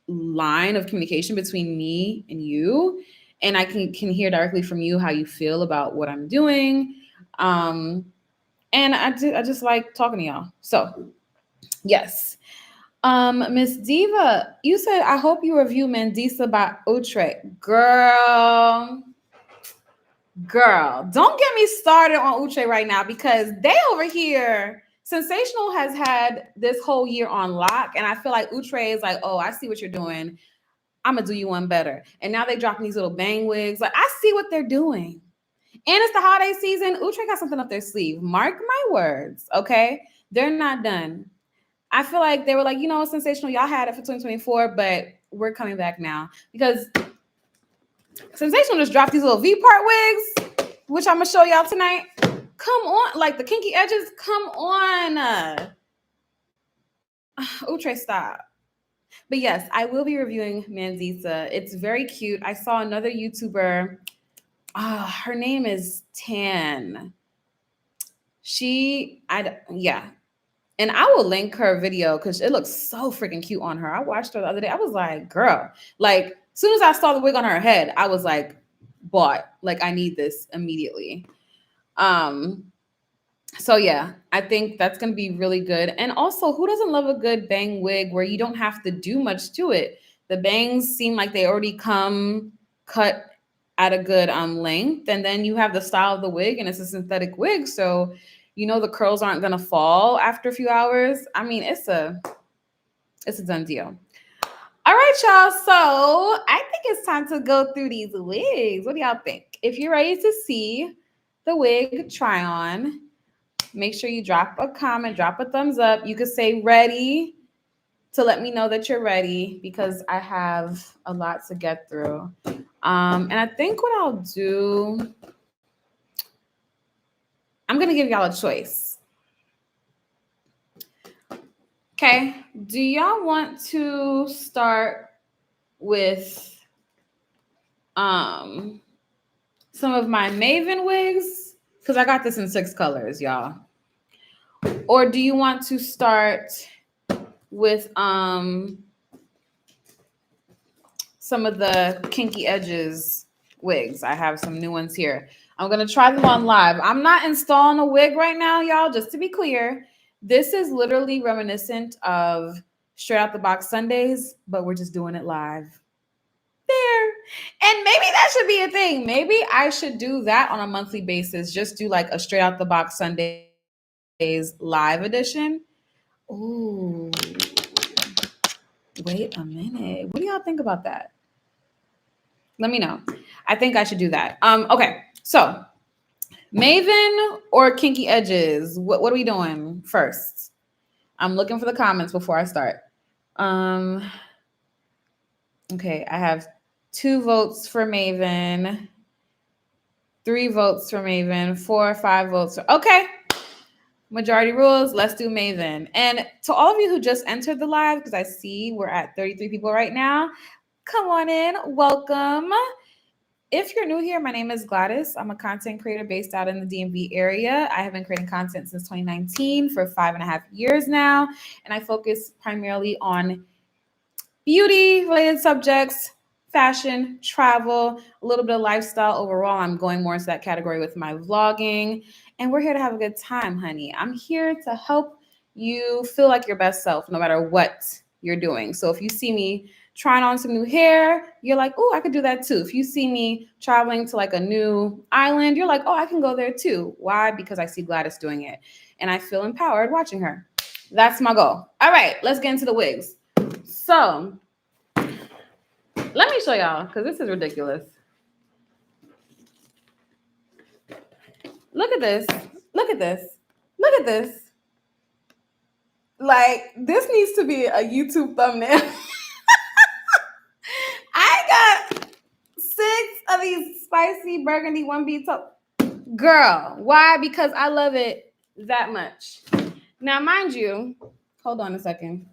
line of communication between me and you, and I can hear directly from you how you feel about what I'm doing. And I just like talking to y'all. So yes. Miss Diva, you said, I hope you review Mandisa by Utrecht. Girl, don't get me started on Utrecht right now, because they over here, Sensational has had this whole year on lock, and I feel like Utrecht is like, oh, I see what you're doing. I'm gonna do you one better. And now they dropping these little bang wigs. Like, I see what they're doing. And it's the holiday season. Utrecht got something up their sleeve. Mark my words, okay? They're not done. I feel like they were like, you know, Sensational, y'all had it for 2024, but we're coming back now. Because Sensational just dropped these little V-part wigs, which I'm gonna show y'all tonight. Come on, like the kinky edges, come on. Utrecht, stop. But yes, I will be reviewing Mandisa. It's very cute. I saw another YouTuber. Her name is Tan. Yeah. And I will link her video because it looks so freaking cute on her. I watched her the other day. I was like, girl, like As soon as I saw the wig on her head, I was like, bought. Like, I need this immediately. So yeah, I think that's going to be really good. And also, who doesn't love a good bang wig where you don't have to do much to it? The bangs seem like they already come cut at a good length, and then you have the style of the wig, and it's a synthetic wig, so you know the curls aren't going to fall after a few hours. I mean, it's a done deal. All right, y'all. So I think it's time to go through these wigs. What do y'all think? If you're ready to see the wig try on, make sure you drop a comment, drop a thumbs up. You could say ready to let me know that you're ready, because I have a lot to get through. And I think what I'll do, I'm going to give y'all a choice. Okay. Do y'all want to start with some of my Maven wigs? Because I got this in 6 colors, y'all. Or do you want to start with some of the Kinky Edges wigs? I have some new ones here. I'm going to try them on live. I'm not installing a wig right now, y'all, just to be clear. This is literally reminiscent of Straight Out the Box Sundays, but we're just doing it live. There. And maybe that should be a thing. Maybe I should do that on a monthly basis. Just do like a Straight Out the Box Sundays live edition. Ooh. Wait a minute. What do y'all think about that? Let me know. I think I should do that. Okay. So Maven or Kinky Edges? What are we doing first? I'm looking for the comments before I start. Okay, I have 2 votes for Maven, 3 votes for Maven, 4 or 5 votes for, okay. Majority rules, let's do Maven. And to all of you who just entered the live, because I see we're at 33 people right now, come on in, welcome. If you're new here, my name is Gwladys. I'm a content creator based out in the DMV area. I have been creating content since 2019 for 5.5 years now, and I focus primarily on beauty-related subjects, fashion, travel, a little bit of lifestyle overall. I'm going more into that category with my vlogging, and we're here to have a good time, honey. I'm here to help you feel like your best self no matter what you're doing. So if you see me trying on some new hair, you're like, oh, I could do that too. If you see me traveling to like a new island, you're like, oh, I can go there too. Why? Because I see Gwladys doing it, and I feel empowered watching her. That's my goal. All right, let's get into the wigs. So let me show y'all, because this is ridiculous. Look at this. Look at this. Look at this. Like, this needs to be a YouTube thumbnail. I got 6 of these spicy burgundy 1B top. Girl, why? Because I love it that much. Now, mind you, hold on a second.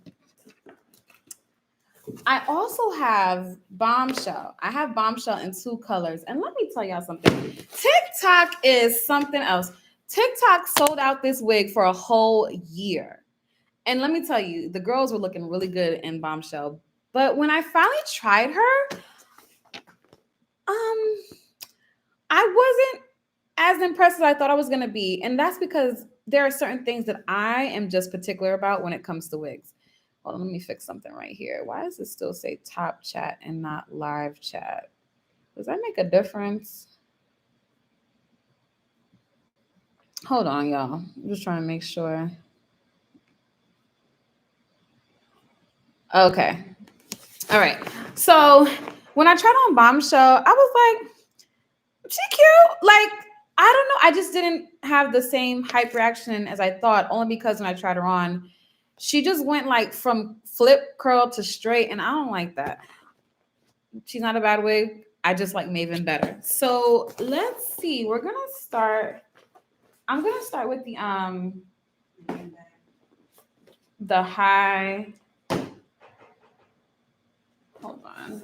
I also have Bombshell. I have Bombshell in 2 colors. And let me tell y'all something. TikTok is something else. TikTok sold out this wig for a whole year. And let me tell you, the girls were looking really good in Bombshell. But when I finally tried her, I wasn't as impressed as I thought I was going to be. And that's because there are certain things that I am just particular about when it comes to wigs. Hold on, let me fix something right here. Why does it still say top chat and not live chat? Does that make a difference? Hold on, y'all. I'm just trying to make sure. Okay. All right. So when I tried on Bombshell, I was like, she cute. Like, I don't know. I just didn't have the same hype reaction as I thought, only because when I tried her on, she just went like from flip curl to straight, and I don't like that. She's not a bad wig. I just like Maven better. So let's see. We're gonna start. I'm gonna start with the high. Hold on.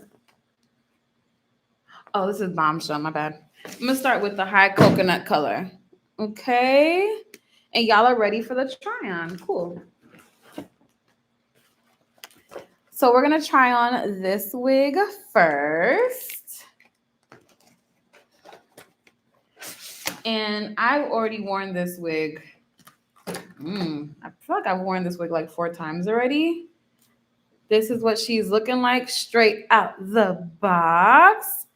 Oh, this is Bombshell. My bad. I'm gonna start with the high coconut color. Okay, and y'all are ready for the try-on. Cool. So we're going to try on this wig first. And I've already worn this wig. I feel like I've worn this wig like 4 times already. This is what she's looking like straight out the box.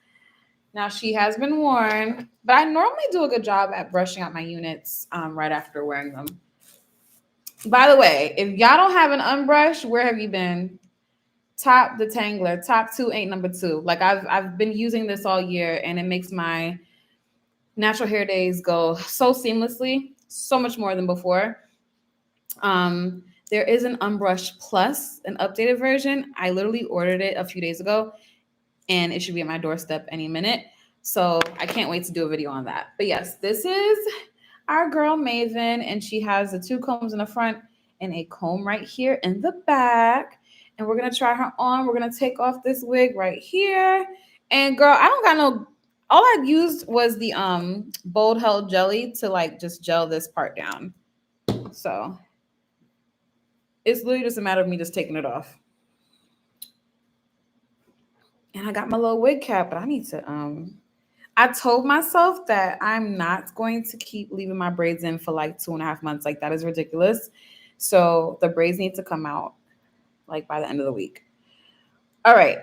Now she has been worn, but I normally do a good job at brushing out my units right after wearing them. By the way, if y'all don't have an unbrush, where have you been? Top detangler, top 2 ain't number 2. Like I've been using this all year, and it makes my natural hair days go so seamlessly, so much more than before. There is an Unbrush Plus, an updated version. I literally ordered it a few days ago, and it should be at my doorstep any minute. So I can't wait to do a video on that. But yes, this is our girl Maven, and she has the 2 combs in the front and a comb right here in the back. And we're going to try her on. We're going to take off this wig right here. And girl, I don't got no, all I used was the Bold Held Jelly to like just gel this part down. So it's literally just a matter of me just taking it off. And I got my little wig cap, but I need to, I told myself that I'm not going to keep leaving my braids in for like 2.5 months. Like that is ridiculous. So the braids need to come out like by the end of the week. All right.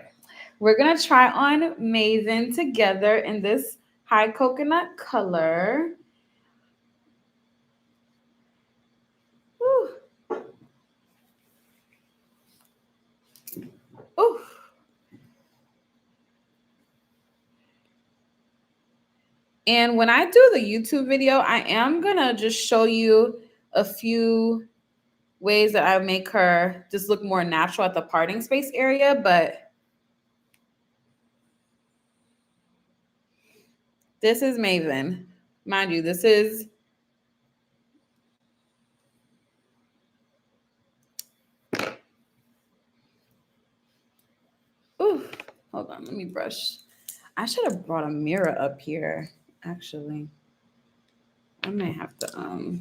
We're going to try on Maven together in this high coconut color. Ooh. Ooh. And when I do the YouTube video, I am going to just show you a few ways that I make her just look more natural at the parting space area. But this is Maven. Mind you, this is ooh, hold on, let me brush. I should have brought a mirror up here, actually. I may have to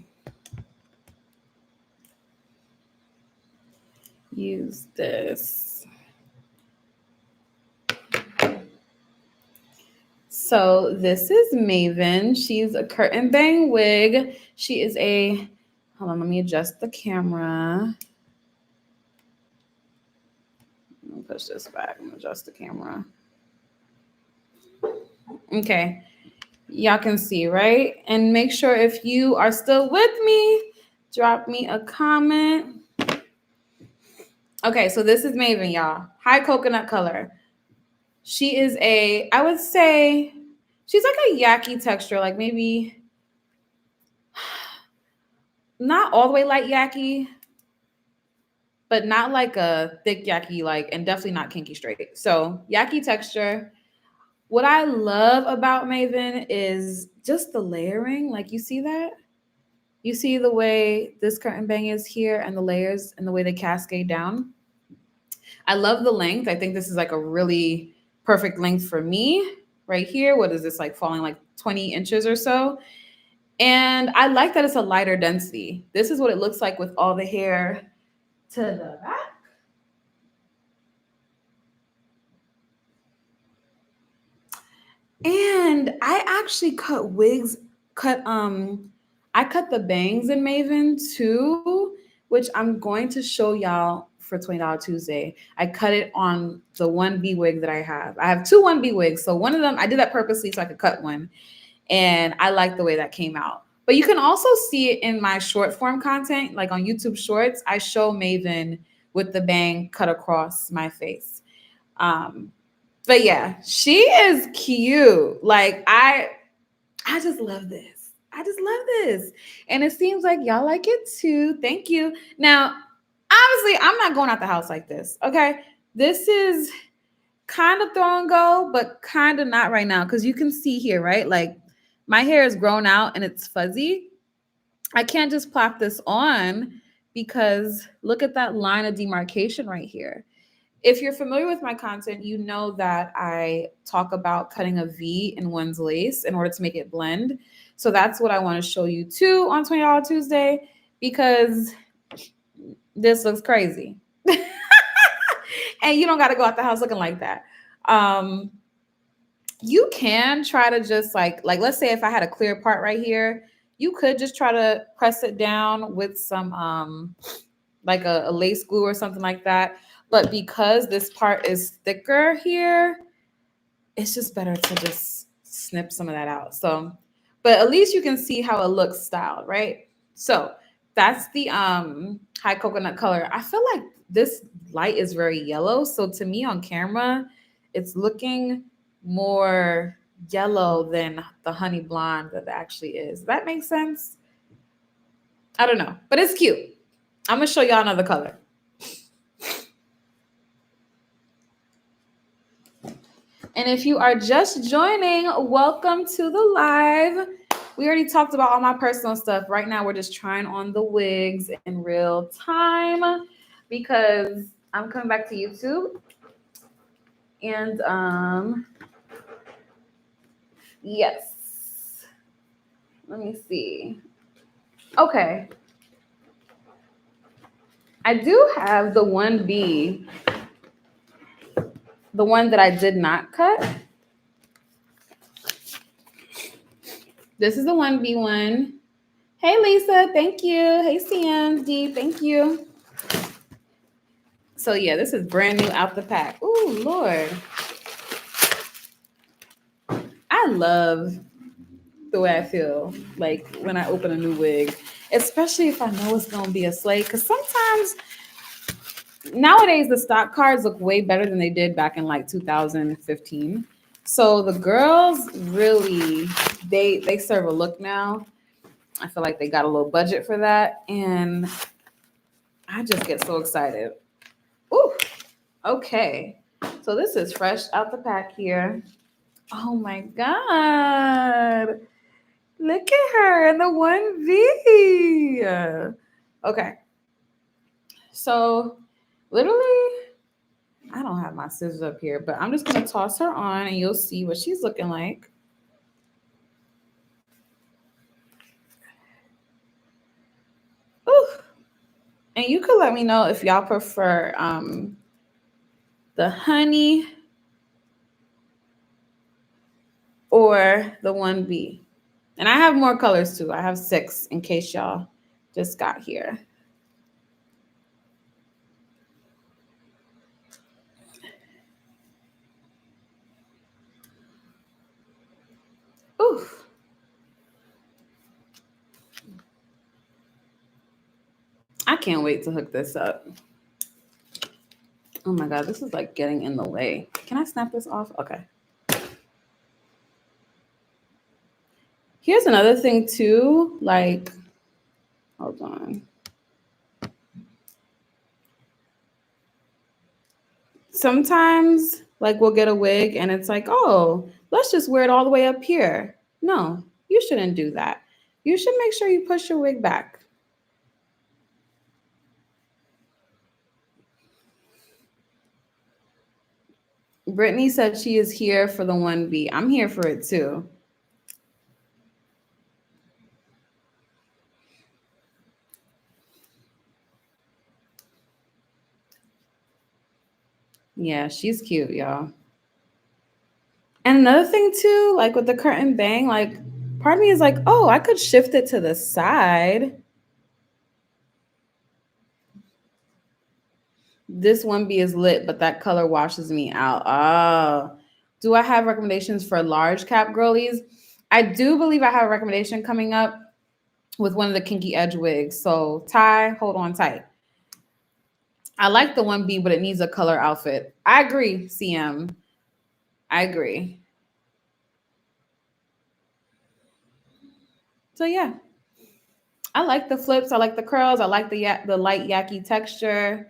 use this. So this is Maven. She's a curtain bang wig. She is a, hold on, let me adjust the camera. Let me push this back and adjust the camera. Okay, y'all can see, right? And make sure if you are still with me, drop me a comment. Okay, so this is Maven, y'all. High coconut color. She is a, I would say, she's like a yaki texture, like maybe not all the way light yaki, but not like a thick yaki, like, and definitely not kinky straight. So yaki texture. What I love about Maven is just the layering. Like, you see that? You see the way this curtain bang is here and the layers and the way they cascade down. I love the length. I think this is like a really perfect length for me right here. What is this, like falling like 20 inches or so? And I like that it's a lighter density. This is what it looks like with all the hair to the back. And I actually cut wigs, I cut the bangs in Maven too, which I'm going to show y'all for $20 Tuesday. I cut it on the 1B wig that I have. I have 2 1B wigs. So one of them, I did that purposely so I could cut one. And I like the way that came out. But you can also see it in my short form content, like on YouTube Shorts. I show Maven with the bang cut across my face. But yeah, she is cute. Like I just love this. I just love this. And it seems like y'all like it too. Thank you. Now, obviously, I'm not going out the house like this. Okay. This is kind of throw and go, but kind of not right now. Because you can see here, right? Like my hair is grown out and it's fuzzy. I can't just plop this on because look at that line of demarcation right here. If you're familiar with my content, you know that I talk about cutting a V in one's lace in order to make it blend. So that's what I want to show you too on $20 Tuesday, because this looks crazy. And you don't got to go out the house looking like that. You can try to just like let's say if I had a clear part right here, you could just try to press it down with some like a lace glue or something like that. But because this part is thicker here, it's just better to just snip some of that out. So, but at least you can see how it looks styled, right? So that's the high coconut color. I feel like this light is very yellow. So to me on camera, it's looking more yellow than the honey blonde that actually is. Does that make sense? I don't know, but it's cute. I'm gonna show y'all another color. And if you are just joining, welcome to the live. We already talked about all my personal stuff. Right now, we're just trying on the wigs in real time because I'm coming back to YouTube. And yes. Let me see. Okay. I do have the 1B. The one that I did not cut. This is the 1B one. Hey, Lisa, thank you. Hey, CMD, thank you. So, yeah, this is brand new out the pack. Ooh, Lord. I love the way I feel like when I open a new wig, especially if I know it's going to be a slay. Because sometimes nowadays the stock cards look way better than they did back in like 2015. So the girls really, they serve a look now. I feel like they got a little budget for that. And I just get so excited. Ooh, okay. So this is fresh out the pack here. Oh my God. Look at her in the 1V. Okay. So literally, I don't have my scissors up here, but I'm just going to toss her on and you'll see what she's looking like. Ooh. And you could let me know if y'all prefer the honey or the 1B. And I have more colors too. I have 6 in case y'all just got here. Ooh. I can't wait to hook this up. Oh my God, this is like getting in the way. Can I snap this off? Okay. Here's another thing too, like, hold on. Sometimes like we'll get a wig and it's like, oh, let's just wear it all the way up here. No, you shouldn't do that. You should make sure you push your wig back. Brittany said she is here for the 1B. I'm here for it too. Yeah, she's cute, y'all. And another thing too, like with the curtain bang, like part of me is like, oh, I could shift it to the side. This 1B is lit, but that color washes me out. Oh, do I have recommendations for large cap girlies? I do believe I have a recommendation coming up with one of the kinky edge wigs. So Ty, hold on tight. I like the 1B, but it needs a color outfit. I agree, CM. I agree. So yeah, I like the flips. I like the curls. I like the light yaki texture.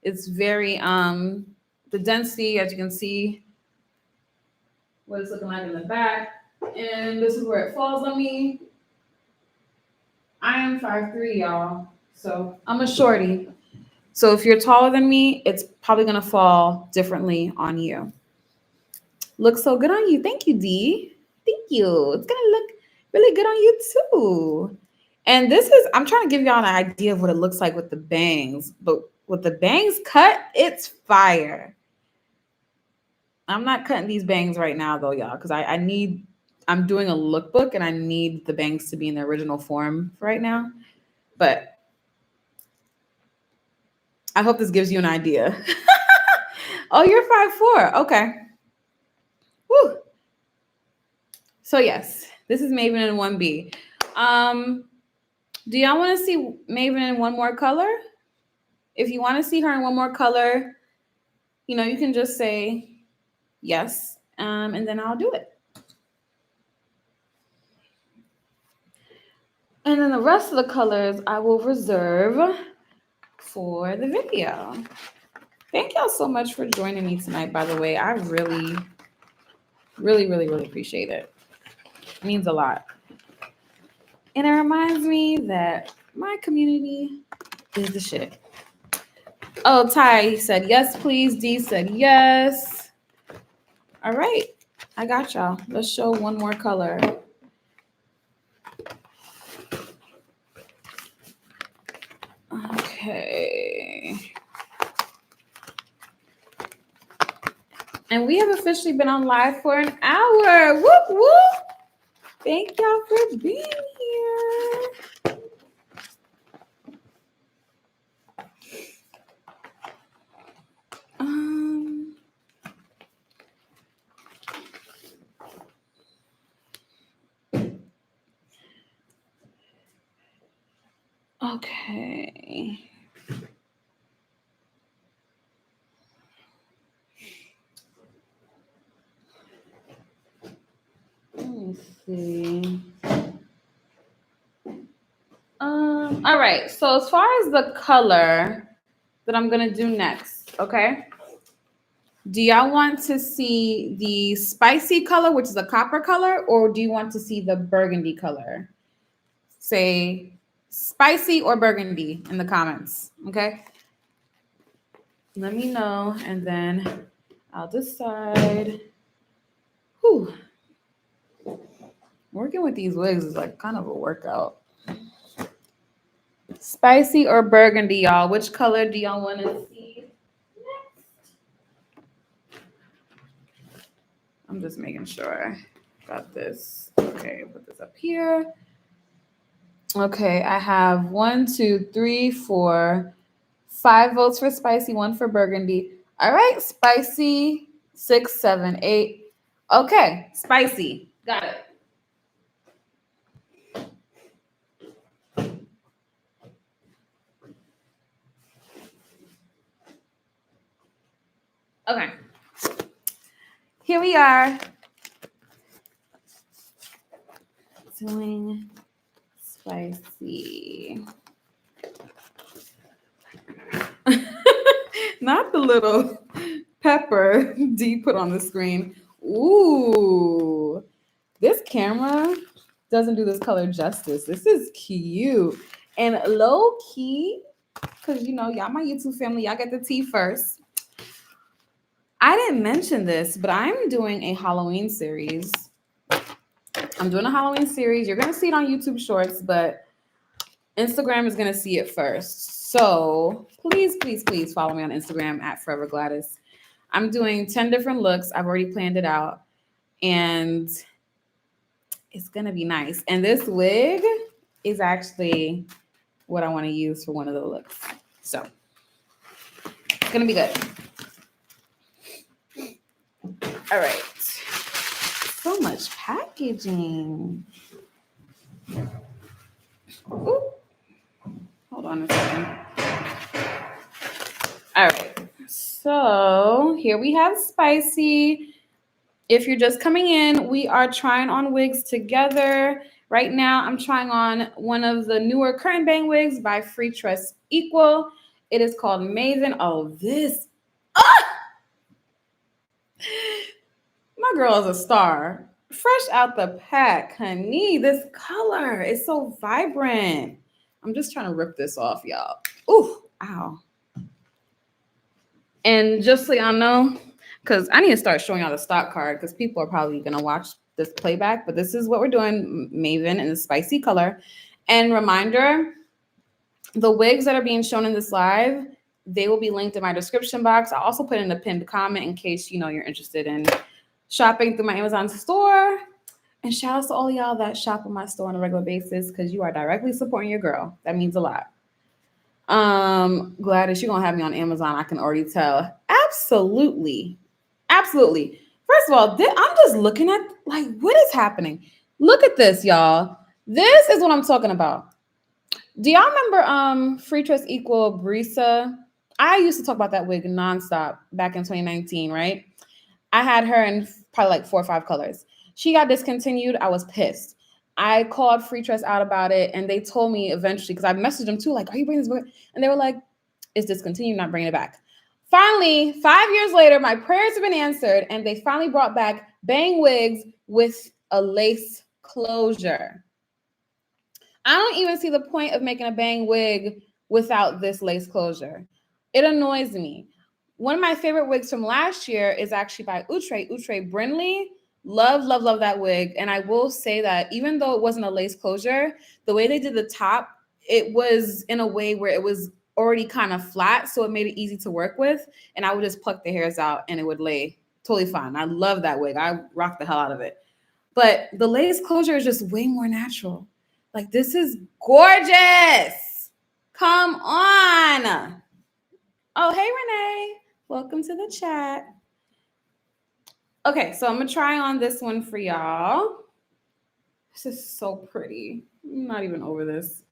It's very the density, as you can see, what it's looking like in the back. And this is where it falls on me. I am 5'3", y'all. So I'm a shorty. So if you're taller than me, it's probably gonna fall differently on you. Looks so good on you. Thank you, D. Thank you. It's gonna look really good on you too. And this is, I'm trying to give y'all an idea of what it looks like with the bangs, but with the bangs cut, it's fire. I'm not cutting these bangs right now though, y'all, because I'm doing a lookbook and I need the bangs to be in the original form right now. But I hope this gives you an idea. Oh, you're 5'4". Okay. Woo. So yes, this is Maven in 1B. Do y'all want to see Maven in one more color? If you want to see her in one more color, you know, you can just say yes, and then I'll do it. And then the rest of the colors I will reserve for the video. Thank y'all so much for joining me tonight, by the way. I really, really, really, really appreciate it. It means a lot. And it reminds me that my community is the shit. Oh, Ty said yes, please. D said yes. All right. I got y'all. Let's show one more color. Okay. And we have officially been on live for an hour. Whoop, whoop. Thank y'all for being here. Okay. Let me see. All right. So as far as the color that I'm gonna do next, okay? Do y'all want to see the spicy color, which is a copper color, or do you want to see the burgundy color? Say spicy or burgundy in the comments, okay? Let me know, and then I'll decide. Whew. Working with these wigs is like kind of a workout. Spicy or burgundy, y'all? Which color do y'all want to see next? I'm just making sure I got this. Okay, put this up here. Okay, I have 1, 2, 3, 4, 5 votes for spicy, 1 for burgundy. All right, spicy, 6, 7, 8. Okay, spicy. Got it. Okay. Here we are. Doing spicy. Not the little pepper D put on the screen. Ooh, this camera doesn't do this color justice. This is cute and low key, because you know, y'all my YouTube family, y'all get the tea first. I didn't mention this, but I'm doing a Halloween series. I'm doing a Halloween series. You're going to see it on YouTube Shorts, but Instagram is going to see it first. So please, please, please follow me on Instagram at Forever Gwladys. I'm doing 10 different looks. I've already planned it out. And it's going to be nice. And this wig is actually what I want to use for one of the looks. So it's going to be good. All right. So much packaging. Ooh. Hold on a second. All right. So here we have spicy. If you're just coming in, we are trying on wigs together. Right now, I'm trying on one of the newer current bang wigs by Free Trust Equal. It is called Maven. Oh, this. Ah! My girl is a star. Fresh out the pack, honey. This color is so vibrant. I'm just trying to rip this off, y'all. Ooh, ow. And just so y'all know, because I need to start showing y'all the stock card because people are probably going to watch this playback, but this is what we're doing, Maven in the spicy color. And reminder, the wigs that are being shown in this live, They will be linked in my description box. I'll also put in a pinned comment in case you're interested in shopping through my Amazon store. And shout out to all y'all that shop on my store on a regular basis because you are directly supporting your girl. That means a lot. Gwladys, you're gonna have me on Amazon. I can already tell. Absolutely. Absolutely. First of all, I'm just looking at like what is happening. Look at this, y'all. This is what I'm talking about. Do y'all remember Free Trust Equal Brisa? I used to talk about that wig nonstop back in 2019, right? I had her in probably like 4 or 5 colors. She got discontinued. I was pissed. I called Free Trust out about it, and they told me eventually, because I messaged them too, like, are you bringing this book? And they were like, it's discontinued, not bringing it back. Finally, 5 years later, my prayers have been answered, and they finally brought back bang wigs with a lace closure. I don't even see the point of making a bang wig without this lace closure. It annoys me. One of my favorite wigs from last year is actually by Outre Brinley. Love, love, love that wig. And I will say that even though it wasn't a lace closure, the way they did the top, it was in a way where it was already kind of flat. So it made it easy to work with. And I would just pluck the hairs out and it would lay totally fine. I love that wig. I rocked the hell out of it. But the lace closure is just way more natural. Like, this is gorgeous. Come on. Oh, hey, Renee. Welcome to the chat. Okay, so I'm going to try on this one for y'all. This is so pretty. I'm not even over this.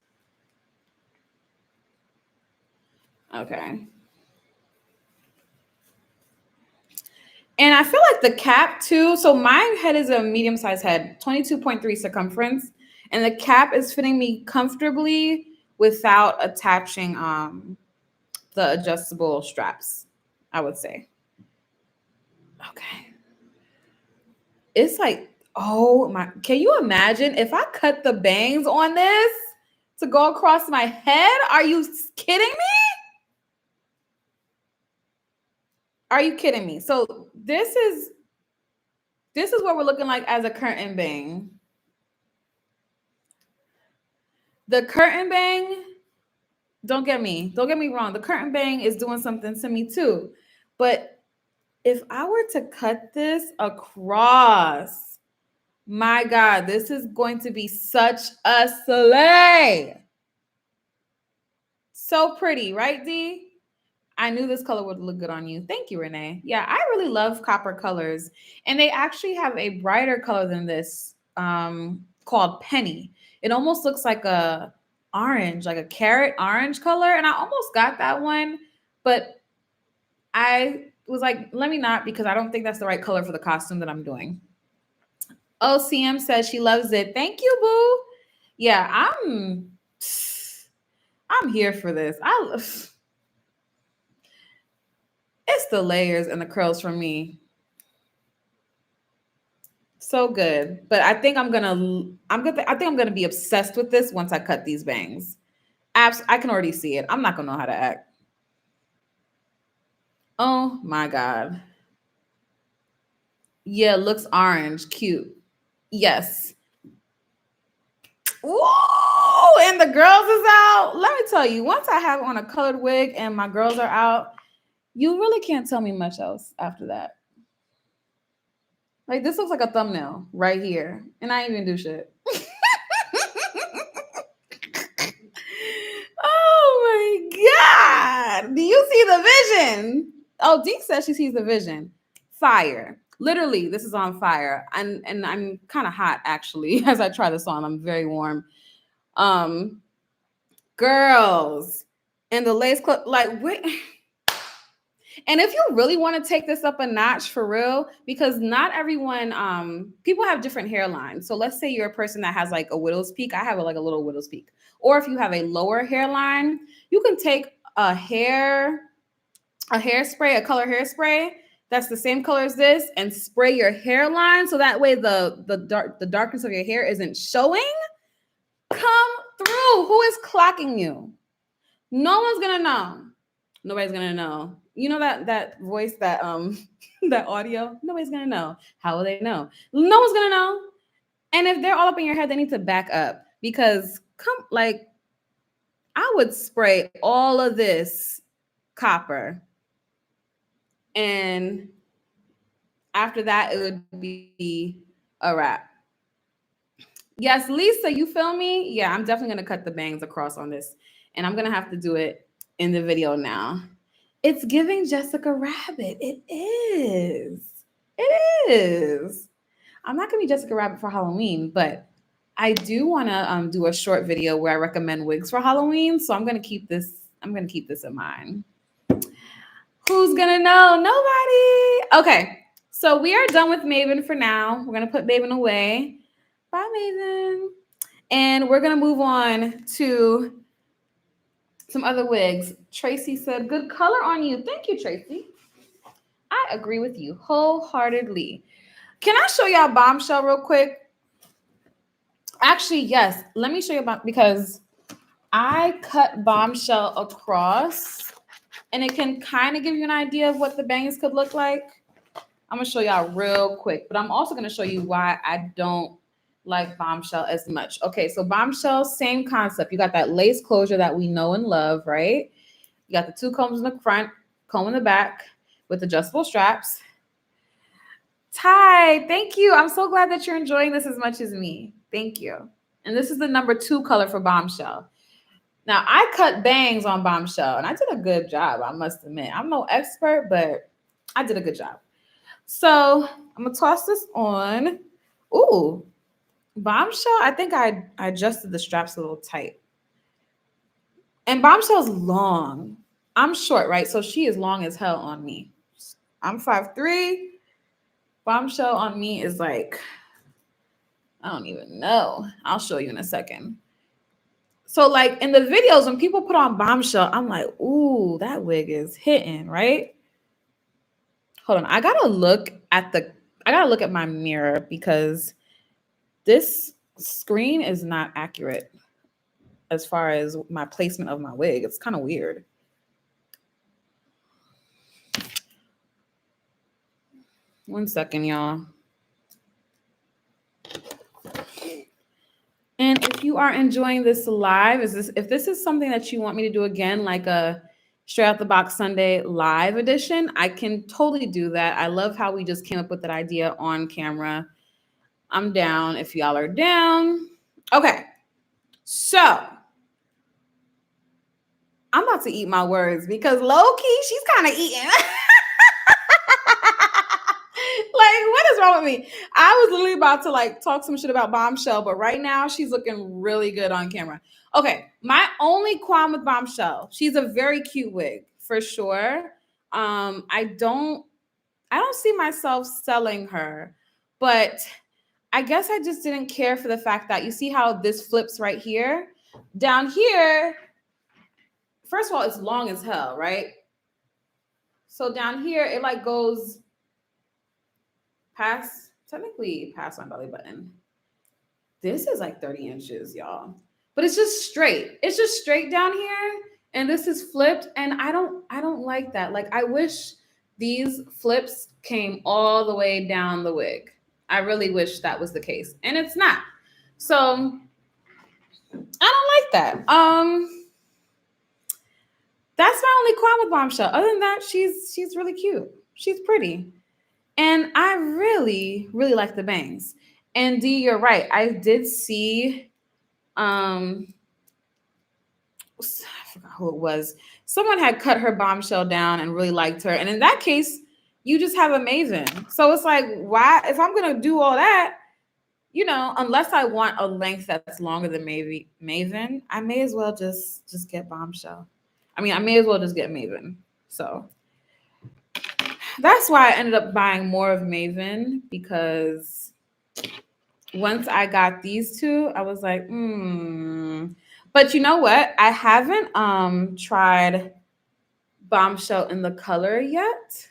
Okay. And I feel like the cap, too. So my head is a medium-sized head, 22.3 circumference. And the cap is fitting me comfortably without attaching the adjustable straps, I would say. Okay. It's like, oh my, can you imagine if I cut the bangs on this to go across my head? Are you kidding me? Are you kidding me? So this is what we're looking like as a curtain bang. The curtain bang, don't get me wrong. The curtain bang is doing something to me too. But if I were to cut this across, my God, this is going to be such a slay. So pretty, right, D? I knew this color would look good on you. Thank you, Renee. Yeah, I really love copper colors. And they actually have a brighter color than this called Penny. It almost looks like a orange, like a carrot orange color. And I almost got that one, but I was like, let me not, because I don't think that's the right color for the costume that I'm doing. OCM says she loves it. Thank you, boo. Yeah, I'm here for this. It's the layers and the curls for me. So good. But I think I'm gonna be obsessed with this once I cut these bangs. I can already see it. I'm not gonna know how to act. Oh my God. Yeah, looks orange. Cute. Yes. Whoa! And the girls is out. Let me tell you, once I have on a colored wig and my girls are out, you really can't tell me much else after that. Like, this looks like a thumbnail right here. And I ain't even do shit. Oh my God. Do you see the vision? Oh, Dee says she sees the vision. Fire. Literally, this is on fire. And I'm kind of hot, actually, as I try this on. I'm very warm. Girls. And the lace clip, like, wait. And if you really want to take this up a notch for real, because not everyone, people have different hairlines. So let's say you're a person that has like a widow's peak. I have like a little widow's peak. Or if you have a lower hairline, you can take a hairspray, a color hairspray that's the same color as this, and spray your hairline so that way the darkness of your hair isn't showing. Come through. Who is clocking you? No one's gonna know. Nobody's gonna know. You know that voice, that that audio? Nobody's gonna know. How will they know? No one's gonna know. And if they're all up in your head, they need to back up, because I would spray all of this copper. And after that, it would be a wrap. Yes, Lisa, you feel me? Yeah, I'm definitely going to cut the bangs across on this. And I'm going to have to do it in the video now. It's giving Jessica Rabbit. It is. It is. I'm not going to be Jessica Rabbit for Halloween, but I do want to do a short video where I recommend wigs for Halloween. So I'm going to keep this. I'm going to keep this in mind. Who's going to know? Nobody. Okay. So we are done with Maven for now. We're going to put Maven away. Bye, Maven. And we're going to move on to some other wigs. Tracy said, good color on you. Thank you, Tracy. I agree with you wholeheartedly. Can I show y'all Bombshell real quick? Actually, yes. Let me show you about, because I cut Bombshell across and it can kind of give you an idea of what the bangs could look like. I'm going to show y'all real quick, but I'm also going to show you why I don't like Bombshell as much. Okay, so Bombshell, same concept. You got that lace closure that we know and love, right? You got the two combs in the front, comb in the back with adjustable straps. Ty, thank you. I'm so glad that you're enjoying this as much as me. Thank you. And this is the number 2 color for Bombshell. Now, I cut bangs on Bombshell, and I did a good job, I must admit. I'm no expert, but I did a good job. So I'm going to toss this on. Ooh, Bombshell, I think I adjusted the straps a little tight. And Bombshell's long. I'm short, right? So she is long as hell on me. I'm 5'3". Bombshell on me is like, I don't even know. I'll show you in a second. So like in the videos, when people put on Bombshell, I'm like, ooh, that wig is hitting, right? Hold on. I gotta look at my mirror because this screen is not accurate as far as my placement of my wig. It's kind of weird. One second, y'all. And if you are enjoying this live, if this is something that you want me to do again, like a Straight Out the Box Sunday live edition, I can totally do that. I love how we just came up with that idea on camera. I'm down if y'all are down. Okay, so I'm about to eat my words because low-key, she's kind of eating. Like, what is wrong with me? I was literally about to like talk some shit about Bombshell, but right now she's looking really good on camera. Okay, my only qualm with Bombshell, she's a very cute wig for sure. I don't see myself selling her, but I guess I just didn't care for the fact that you see how this flips right here. Down here, first of all, it's long as hell, right? So down here, it like goes technically past my belly button. This is like 30 inches, y'all. But it's just straight. It's just straight down here. And this is flipped. And I don't like that. Like, I wish these flips came all the way down the wig. I really wish that was the case. And it's not. So I don't like that. That's my only qualm with Bombshell. Other than that, she's really cute. She's pretty. And I really, really like the bangs. And D, you're right. I did see, I forgot who it was. Someone had cut her Bombshell down and really liked her. And in that case, you just have a Maven. So it's like, why? If I'm going to do all that, you know, unless I want a length that's longer than maybe Maven, I may as well just get Bombshell. I mean, I may as well just get Maven. So that's why I ended up buying more of Maven, because once I got these two, I was like, But you know what? I haven't tried Bombshell in the color yet.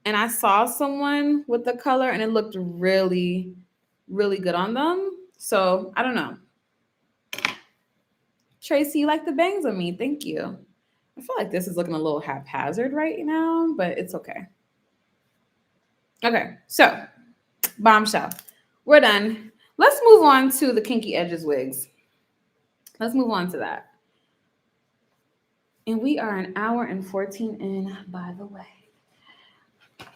And I saw someone with the color and it looked really, really good on them. So I don't know. Tracy, you like the bangs on me. Thank you. I feel like this is looking a little haphazard right now, but it's okay. Okay, so Bombshell. We're done. Let's move on to the Kinky Edges wigs. Let's move on to that. And we are an hour and 14 in, by the way.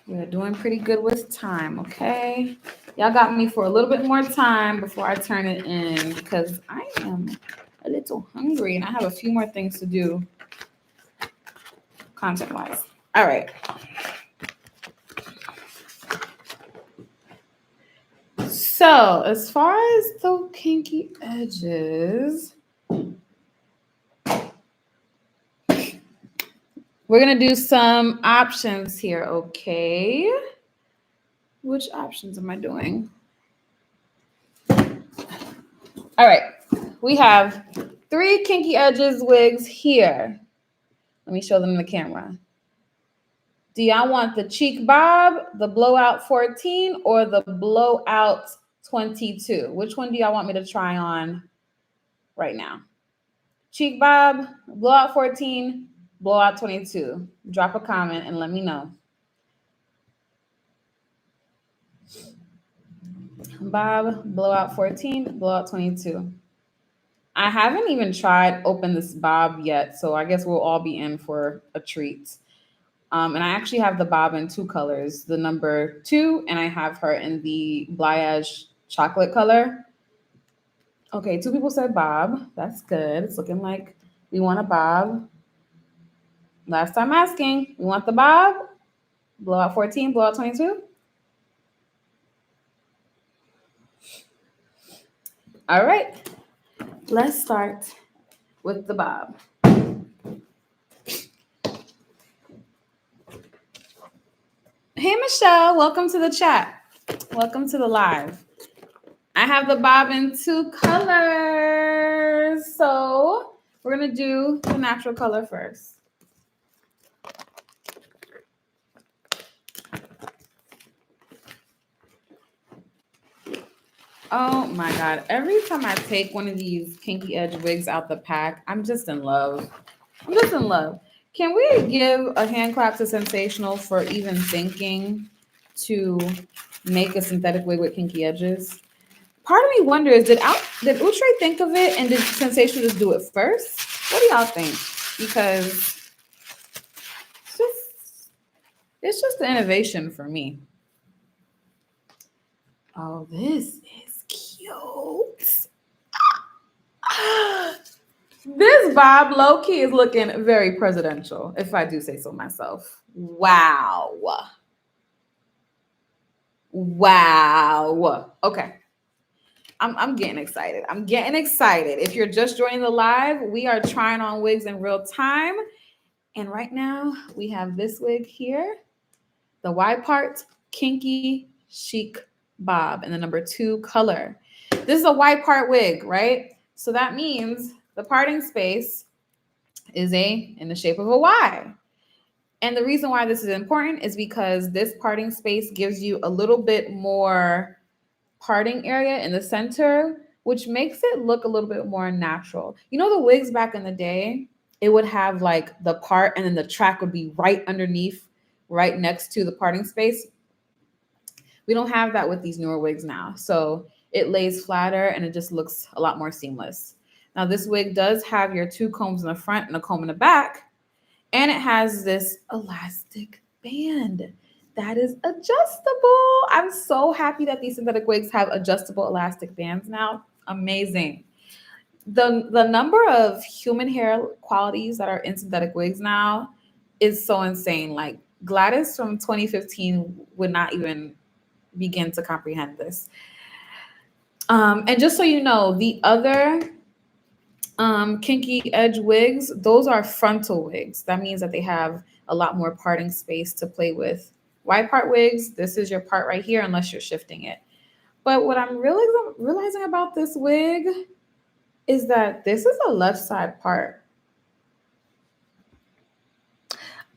We're doing pretty good with time, okay? Y'all got me for a little bit more time before I turn it in because I am a little hungry and I have a few more things to do content-wise. All right. So as far as the kinky edges, we're going to do some options here, okay? Which options am I doing? All right. We have 3 kinky edges wigs here. Let me show them the camera. Do y'all want the cheek bob, the blowout 14, or the blowout 22? Which one do y'all want me to try on right now? Cheek bob, blowout 14, blowout 22. Drop a comment and let me know. Bob, blowout 14, blowout 22. I haven't even tried open this bob yet, so I guess we'll all be in for a treat. And I actually have the bob in 2 colors, the number 2, and I have her in the Baaaack chocolate color. Okay, 2 people said bob. That's good. It's looking like we want a bob. Last time asking, we want the bob? Blowout 14, blowout 22? All right, let's start with the bob. Hey, Michelle, welcome to the chat. Welcome to the live. I have the bob in 2 colors. So we're going to do the natural color first. Oh my God. Every time I take one of these kinky edge wigs out the pack, I'm just in love. I'm just in love. Can we give a hand clap to Sensational for even thinking to make a synthetic wig with kinky edges? Part of me wonders, did Outre think of it and did Sensational just do it first? What do y'all think? Because it's just the innovation for me. Oh, this is cute. This bob low-key is looking very presidential, if I do say so myself. Wow. Wow. Okay. I'm getting excited. I'm getting excited. If you're just joining the live, we are trying on wigs in real time. And right now we have this wig here, the Y-part Kinky Chic Bob in the number 2 color. This is a Y-part wig, right? So that means the parting space is in the shape of a Y. And the reason why this is important is because this parting space gives you a little bit more parting area in the center, which makes it look a little bit more natural. You know, the wigs back in the day, it would have like the part and then the track would be right underneath, right next to the parting space. We don't have that with these newer wigs now. So it lays flatter and it just looks a lot more seamless. Now this wig does have your 2 combs in the front and a comb in the back, and it has this elastic band that is adjustable. I'm so happy that these synthetic wigs have adjustable elastic bands now. Amazing. The number of human hair qualities that are in synthetic wigs now is so insane. Like Gwladys from 2015 would not even begin to comprehend this. And just so you know, the other kinky edge wigs, those are frontal wigs. That means that they have a lot more parting space to play with. Y-part wigs, this is your part right here unless you're shifting it. But what I'm really realizing about this wig is that this is a left side part.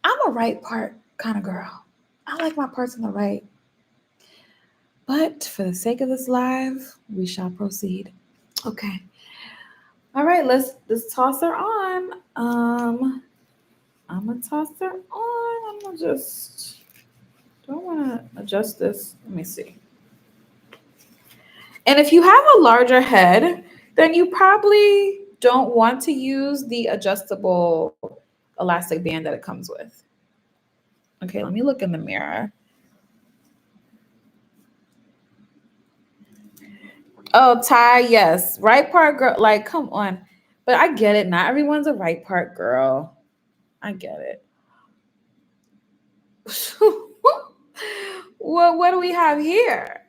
I'm a right part kind of girl. I like my parts on the right. But for the sake of this live, we shall proceed. Okay. All right, let's toss her on. I'm gonna toss her on. I'm gonna just, do I wanna adjust this? Let me see. And if you have a larger head, then you probably don't want to use the adjustable elastic band that it comes with. Okay, let me look in the mirror. Oh, Ty, yes. Right part girl. Like, come on. But I get it. Not everyone's a right part girl. I get it. Well, what do we have here?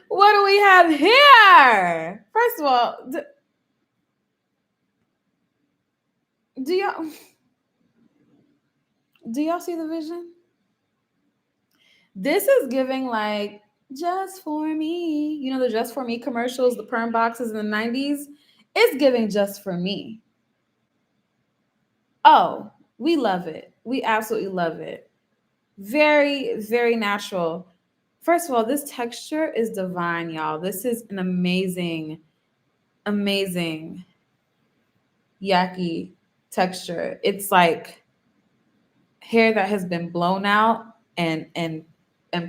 What do we have here? First of all, do y'all see the vision? This is giving like just for me. You know the just for me commercials, the perm boxes in the 90s? It's giving just for me. Oh, we love it. We absolutely love it. Very, very natural. First of all, this texture is divine, y'all. This is an amazing, amazing yaki texture. It's like hair that has been blown out and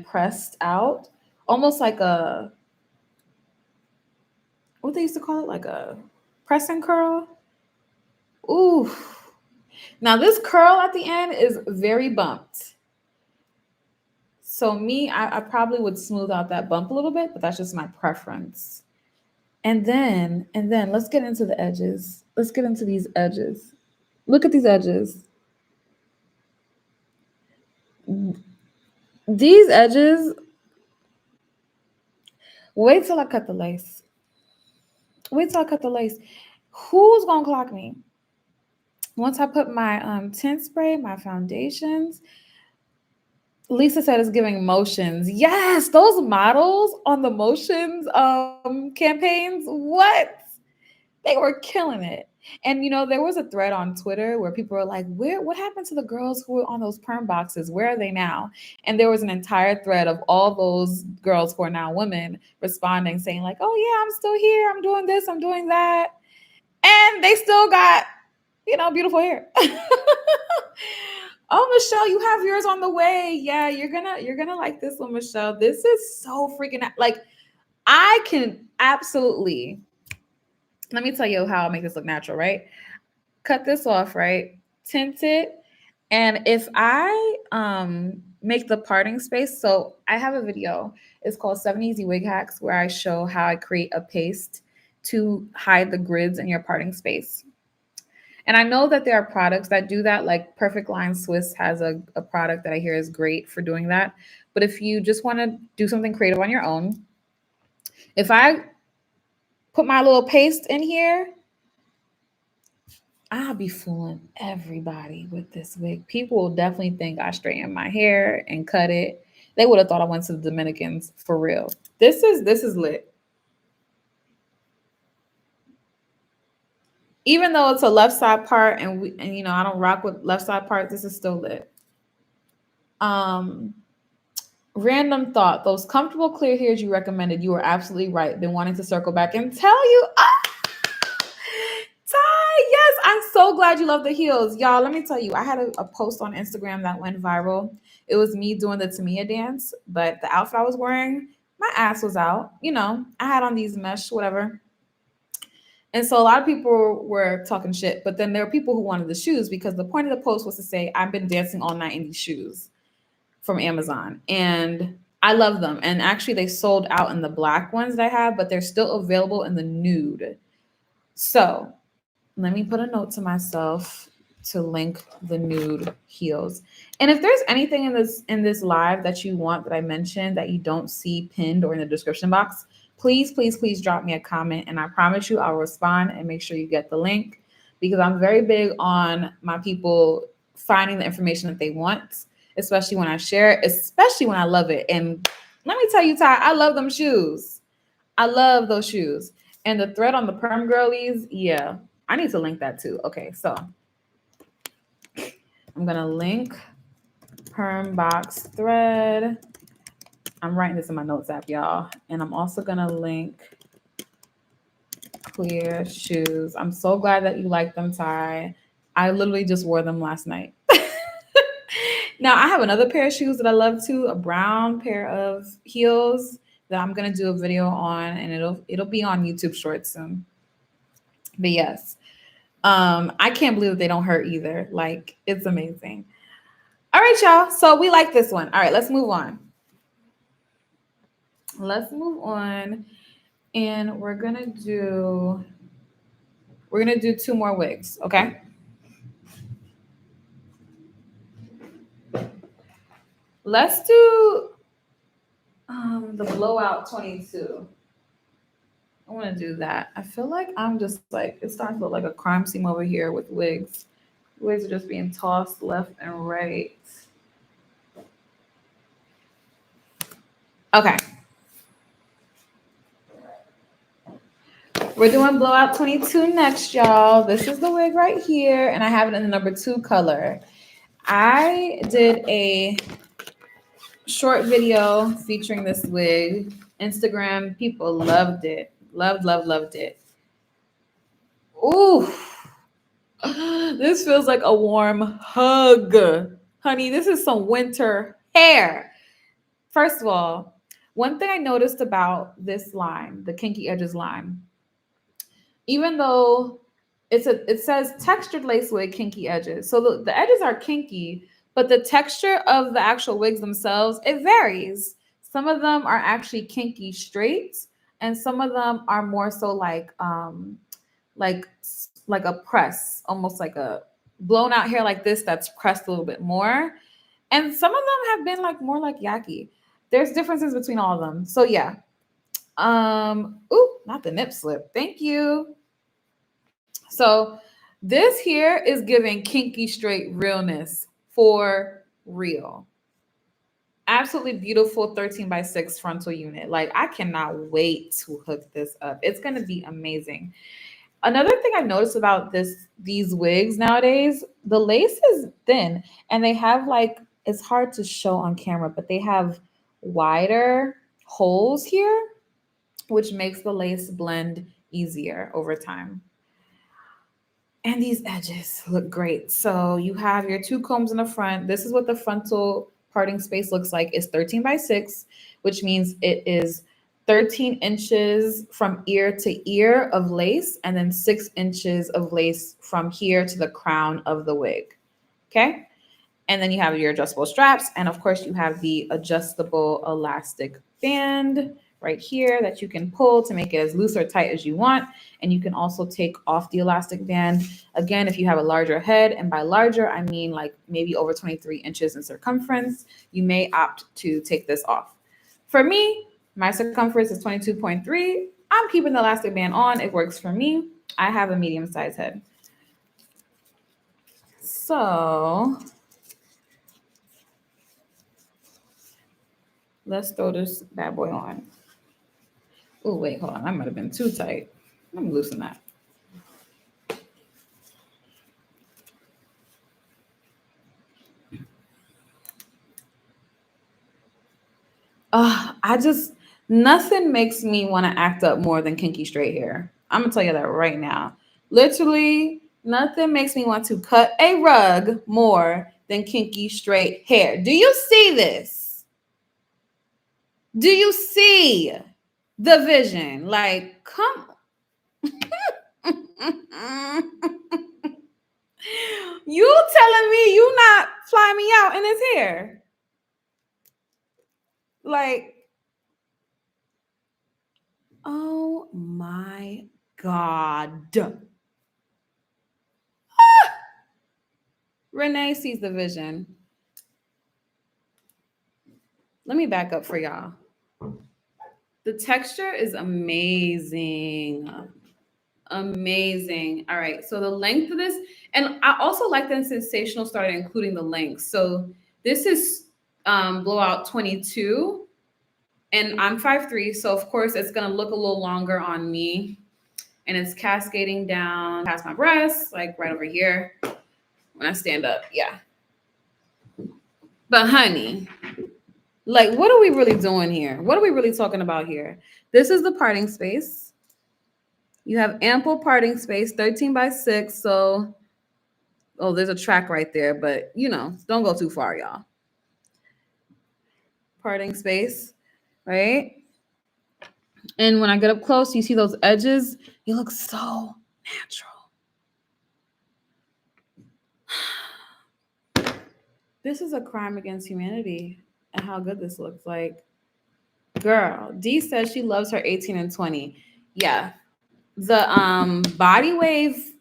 pressed out, almost like a, what they used to call it, like a press and curl. Ooh. Now this curl at the end is very bumped. So me, I probably would smooth out that bump a little bit, but that's just my preference. And then let's get into the edges. Let's get into these edges. Look at these edges. These edges, wait till I cut the lace. Wait till I cut the lace. Who's gonna clock me? Once I put my tint spray, my foundations, Lisa said it's giving motions. Yes, those models on the motions campaigns, what? They were killing it. And you know, there was a thread on Twitter where people were like, what happened to the girls who were on those perm boxes? Where are they now? And there was an entire thread of all those girls who are now women responding, saying like, oh yeah, I'm still here. I'm doing this, I'm doing that. And they still got, you know, beautiful hair. Oh, Michelle, you have yours on the way. Yeah, you're gonna like this one, Michelle. This is so freaking like, I can absolutely, let me tell you how I'll make this look natural, right? Cut this off, right? Tint it. And if I make the parting space, so I have a video, it's called 7 Easy Wig Hacks, where I show how I create a paste to hide the grids in your parting space. And I know that there are products that do that, like Perfect Line Swiss has a product that I hear is great for doing that. But if you just want to do something creative on your own, if I put my little paste in here, I'll be fooling everybody with this wig. People will definitely think I straightened my hair and cut it. They would have thought I went to the Dominicans for real. This is lit. Even though it's a left side part and you know I don't rock with left side parts, this is still lit. Random thought. Those comfortable clear hairs you recommended, you were absolutely right. Been wanting to circle back and tell you. Ty, yes, I'm so glad you love the heels. Y'all, let me tell you, I had a post on Instagram that went viral. It was me doing the Tamia dance, but the outfit I was wearing, my ass was out. You know, I had on these mesh, whatever. And so a lot of people were talking shit, but then there were people who wanted the shoes because the point of the post was to say, I've been dancing all night in these shoes from Amazon. And I love them. And actually they sold out in the black ones that I have, but they're still available in the nude. So let me put a note to myself to link the nude heels. And if there's anything in this live that you want that I mentioned that you don't see pinned or in the description box, please, please, please drop me a comment. And I promise you I'll respond and make sure you get the link, because I'm very big on my people finding the information that they want, especially when I share it, especially when I love it. And let me tell you, Ty, I love them shoes. I love those shoes. And the thread on the perm girlies, yeah, I need to link that too. Okay, so I'm gonna link perm box thread. I'm writing this in my notes app, y'all. And I'm also gonna link clear shoes. I'm so glad that you like them, Ty. I literally just wore them last night. Now I have another pair of shoes that I love too, a brown pair of heels that I'm gonna do a video on, and it'll be on YouTube Shorts soon. But yes, I can't believe that they don't hurt either. Like, it's amazing. All right, y'all. So we like this one. All right, let's move on. Let's move on. And we're gonna do 2 more wigs, okay? Let's do the blowout 22. I want to do that. I feel like I'm just like, it's starting to look like a crime scene over here with wigs. Wigs are just being tossed left and right. Okay. We're doing blowout 22 next, y'all. This is the wig right here, and I have it in the number 2 color. I did a short video featuring this wig. Instagram people loved it. Loved it. Ooh. This feels like a warm hug. Honey, this is some winter hair. First of all, one thing I noticed about this line, the Kinky Edges line, even though it says textured lace wig kinky edges. So the edges are kinky, but the texture of the actual wigs themselves, it varies. Some of them are actually kinky straight, and some of them are more so like a press, almost like a blown out hair like this that's pressed a little bit more. And some of them have been like more like yaki. There's differences between all of them. So yeah. Ooh, not the nip slip. Thank you. So this here is giving kinky straight realness for real. Absolutely beautiful 13x6 frontal unit. Like, I cannot wait to hook this up. It's going to be amazing. Another thing I've noticed about these wigs nowadays, the lace is thin and they have like, it's hard to show on camera, but they have wider holes here, which makes the lace blend easier over time. And these edges look great. So you have your 2 combs in the front. This is what the frontal parting space looks like. It's 13x6, which means it is 13 inches from ear to ear of lace, and then 6 inches of lace from here to the crown of the wig. Okay. And then you have your adjustable straps. And of course, you have the adjustable elastic band right here that you can pull to make it as loose or tight as you want. And you can also take off the elastic band. Again, if you have a larger head, and by larger, I mean like maybe over 23 inches in circumference, you may opt to take this off. For me, my circumference is 22.3. I'm keeping the elastic band on. It works for me. I have a medium-sized head. So let's throw this bad boy on. Oh, wait, hold on. That might have been too tight. Let me loosen that. Nothing makes me want to act up more than kinky straight hair. I'm going to tell you that right now. Literally, nothing makes me want to cut a rug more than kinky straight hair. Do you see this? Do you see the vision? Like, come you telling me you not fly me out in his hair? Like, oh my God. Renee sees the vision. Let me back up for y'all. The texture is amazing. Amazing. All right. So the length of this, and I also like that Sensational started including the length. So this is blowout 22, and I'm 5'3", so of course it's gonna look a little longer on me, and it's cascading down past my breasts, like right over here when I stand up. Yeah. But honey, like, what are we really doing here? What are we really talking about here? This is the parting space. You have ample parting space, 13x6. So, oh, there's a track right there, but you know, don't go too far, y'all. Parting space, right? And when I get up close, you see those edges. You look so natural. This is a crime against humanity and how good this looks like. Girl, D says she loves her 18 and 20. Yeah. The Body Wave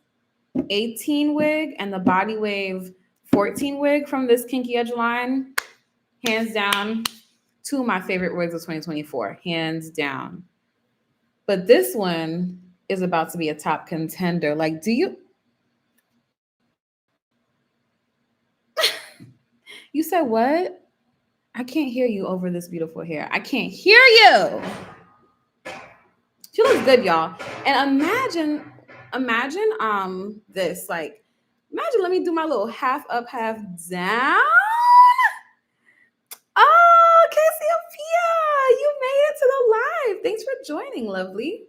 18 wig and the Body Wave 14 wig from this Kinky Edge line, hands down, two of my favorite wigs of 2024, hands down. But this one is about to be a top contender. Like, do you... You said what? I can't hear you over this beautiful hair. I can't hear you. She looks good, y'all. And imagine this. Like, imagine, let me do my little half up, half down. Oh, Cassiopeia, you made it to the live. Thanks for joining, lovely.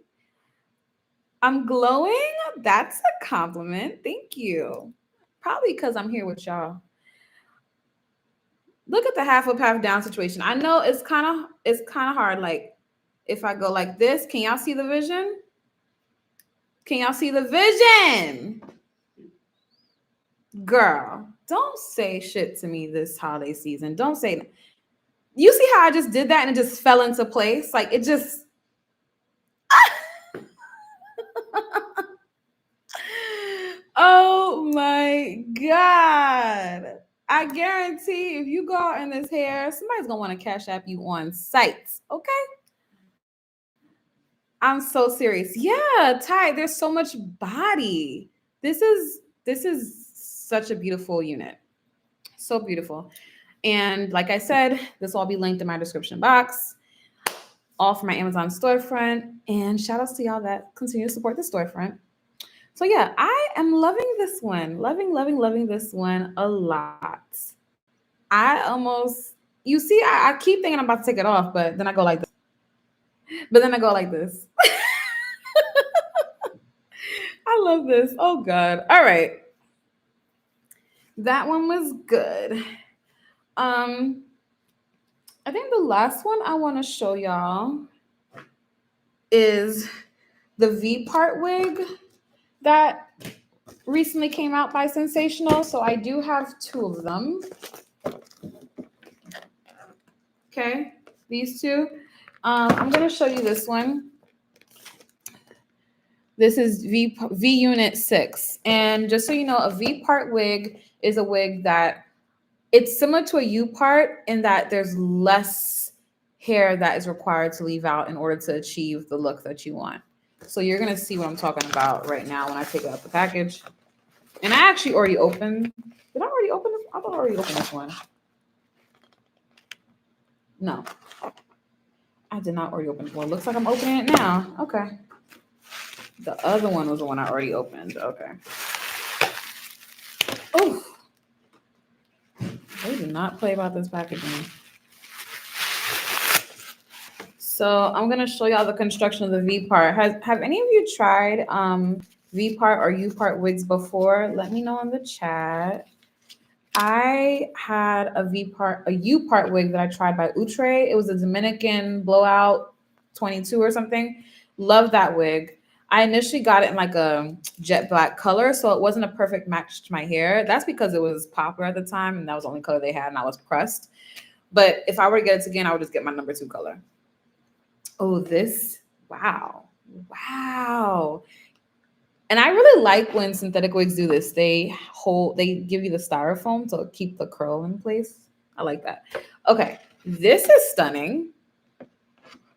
I'm glowing. That's a compliment. Thank you. Probably because I'm here with y'all. Look at the half up, half down situation. I know it's kind of hard. Like, if I go like this, can y'all see the vision? Can y'all see the vision? Girl, don't say shit to me this holiday season. Don't say that. You see how I just did that and it just fell into place? Like, it just... Oh my God. I guarantee if you go out in this hair, somebody's going to want to Cash App you on site. Okay? I'm so serious. Yeah, Ty, there's so much body. This is such a beautiful unit. So beautiful. And like I said, this will all be linked in my description box. All for my Amazon storefront. And shout outs to y'all that continue to support the storefront. So yeah, I am loving this one. Loving this one a lot. I almost, you see, I keep thinking I'm about to take it off, but then I go like this. I love this. Oh God. All right. That one was good. I think the last one I want to show y'all is the V-part wig that recently came out by Sensational. So I do have two of them. Okay, these two. I'm going to show you this one. This is V Unit 6. And just so you know, a V-part wig is a wig that it's similar to a U-part in that there's less hair that is required to leave out in order to achieve the look that you want. So you're going to see what I'm talking about right now when I take out the package. And I actually already opened. Did I already open this? I thought I already opened this one. No. I did not already open it. Well, it looks like I'm opening it now. Okay. The other one was the one I already opened. Okay. Oh. They do not play about this packaging. So I'm going to show y'all the construction of the V-part. Have any of you tried V-part or U-part wigs before? Let me know in the chat. I had a U-part wig that I tried by Outre. It was a Dominican blowout 22 or something. Love that wig. I initially got it in like a jet black color, so it wasn't a perfect match to my hair. That's because it was popular at the time, and that was the only color they had, and I was pressed. But if I were to get it again, I would just get my number 2 color. Oh, this, wow. And I really like when synthetic wigs do this. They give you the styrofoam to keep the curl in place. I like that. Okay, this is stunning.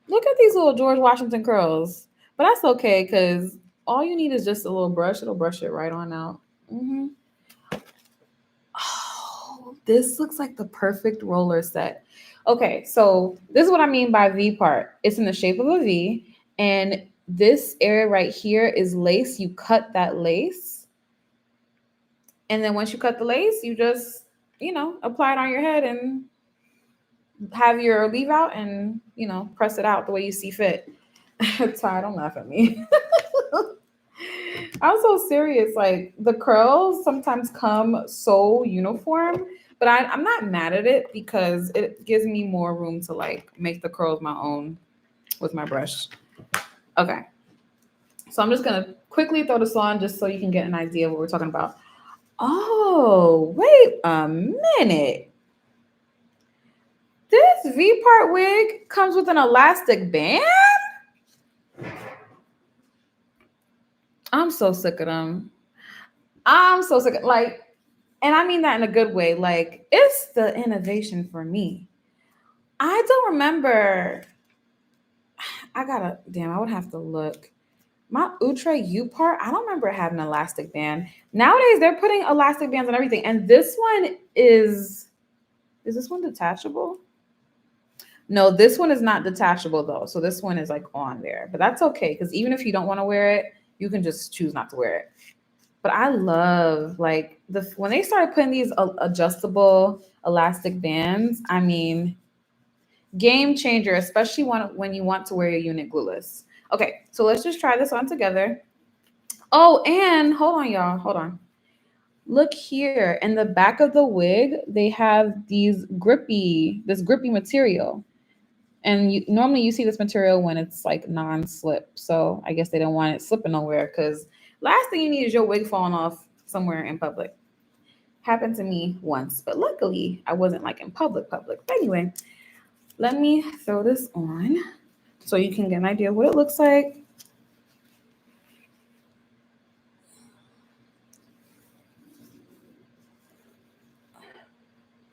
Look at these little George Washington curls. But that's okay, because all you need is just a little brush. It'll brush it right on out. Oh, this looks like the perfect roller set. Okay, so this is what I mean by V-part. It's in the shape of a V, and this area right here is lace. You cut that lace, and then once you cut the lace, you just, apply it on your head and have your leave out and, press it out the way you see fit. Ty, don't laugh at me. I'm so serious. Like, the curls sometimes come so uniform, but I'm not mad at it because it gives me more room to make the curls my own with my brush. Okay. So I'm just going to quickly throw this on just so you can get an idea of what we're talking about. Oh, wait a minute. This V-part wig comes with an elastic band? I'm so sick of them. I'm so sick of, like, and I mean that in a good way. Like, it's the innovation for me. I don't remember. I would have to look. My Outre U part, I don't remember having an elastic band. Nowadays, they're putting elastic bands on everything. And this one is this one detachable? No, this one is not detachable though. So this one is like on there, but that's okay. Because even if you don't want to wear it, you can just choose not to wear it. But I love like when they started putting these adjustable elastic bands. I mean, game changer, especially when you want to wear your unit glueless. Okay, so let's just try this on together. Oh, and hold on, y'all. Hold on. Look here. In the back of the wig, they have this grippy material. And normally you see this material when it's like non-slip. So I guess they don't want it slipping nowhere because last thing you need is your wig falling off somewhere in public. Happened to me once, but luckily I wasn't like in public. But anyway, let me throw this on so you can get an idea of what it looks like.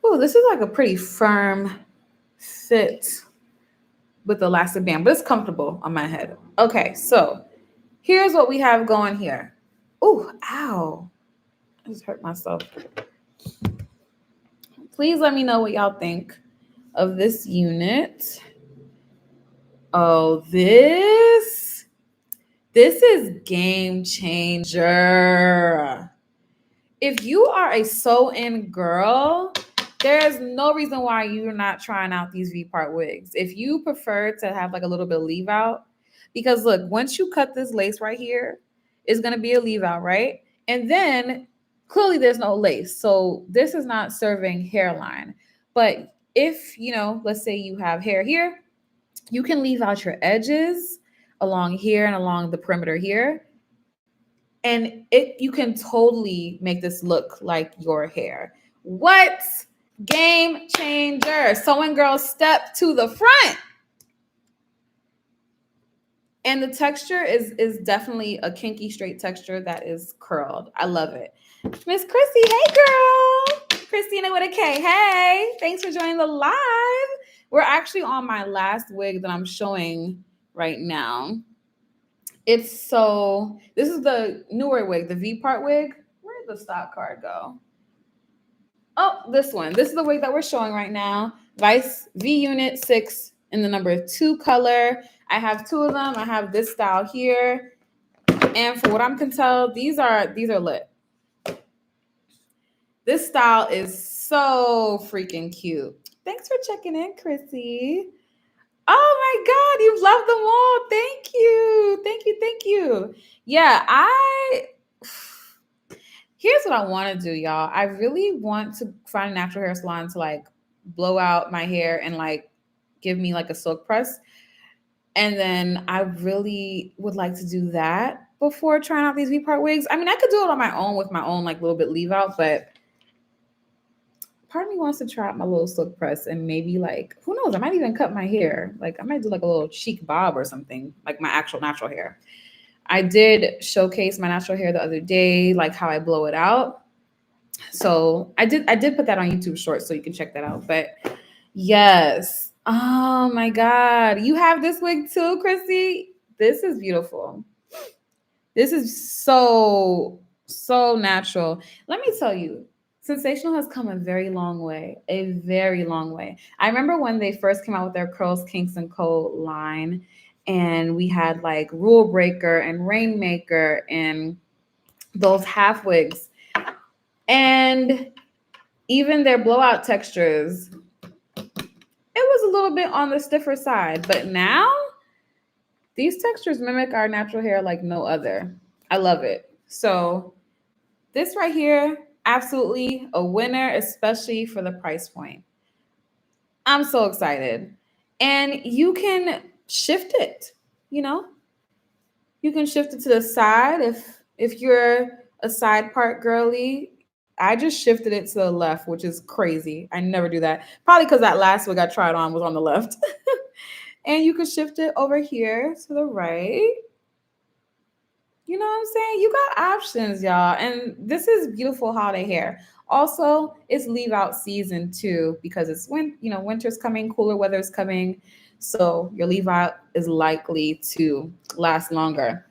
Oh, this is like a pretty firm fit with the elastic band, but it's comfortable on my head. Okay, so here's what we have going here. Oh, ow. I just hurt myself. Please let me know what y'all think of this unit. Oh, this is game changer. If you are a sew-in girl, there's no reason why you're not trying out these V-part wigs. If you prefer to have like a little bit of leave out, because look, once you cut this lace right here, it's going to be a leave out, right? And then clearly there's no lace. So this is not serving hairline. But if, let's say you have hair here, you can leave out your edges along here and along the perimeter here. And you can totally make this look like your hair. What? Game changer. Sewing girls, step to the front. And the texture is definitely a kinky straight texture that is curled. I love it. Miss Chrissy, hey girl. Christina with a K. Hey, thanks for joining the live. We're actually on my last wig that I'm showing right now. This is the newer wig, the V-part wig. Where did the stock card go? Oh, this one. This is the wig that we're showing right now. Vice V Unit 6 in the number 2 color. I have 2 of them. I have this style here. And for what I can tell, these are lit. This style is so freaking cute. Thanks for checking in, Chrissy. Oh my God, you've loved them all. Thank you. Thank you. Thank you. Yeah, here's what I want to do, y'all. I really want to find a natural hair salon to like blow out my hair and like give me like a silk press. And then I really would like to do that before trying out these V-part wigs. I mean, I could do it on my own with my own like little bit leave out, but part of me wants to try out my little silk press and maybe like, who knows, I might even cut my hair. Like I might do like a little chic bob or something, like my actual natural hair. I did showcase my natural hair the other day, like how I blow it out. So I did put that on YouTube Shorts, so you can check that out. But yes, oh my God, you have this wig too, Chrissy? This is beautiful. This is so natural. Let me tell you, Sensational has come a very long way, a very long way. I remember when they first came out with their Curls, Kinks, and Co. line, and we had like Rule Breaker and Rainmaker and those half wigs. And even their blowout textures, it was a little bit on the stiffer side. But now, these textures mimic our natural hair like no other. I love it. So this right here, absolutely a winner, especially for the price point. I'm so excited. And you can shift it, You can shift it to the side if you're a side part girly. I just shifted it to the left, which is crazy. I never do that. Probably because that last wig I tried on was on the left. And you can shift it over here to the right. You know what I'm saying? You got options, y'all. And this is beautiful holiday hair. Also, it's leave out season too, because it's winter's coming, cooler weather's coming. So your leave out is likely to last longer.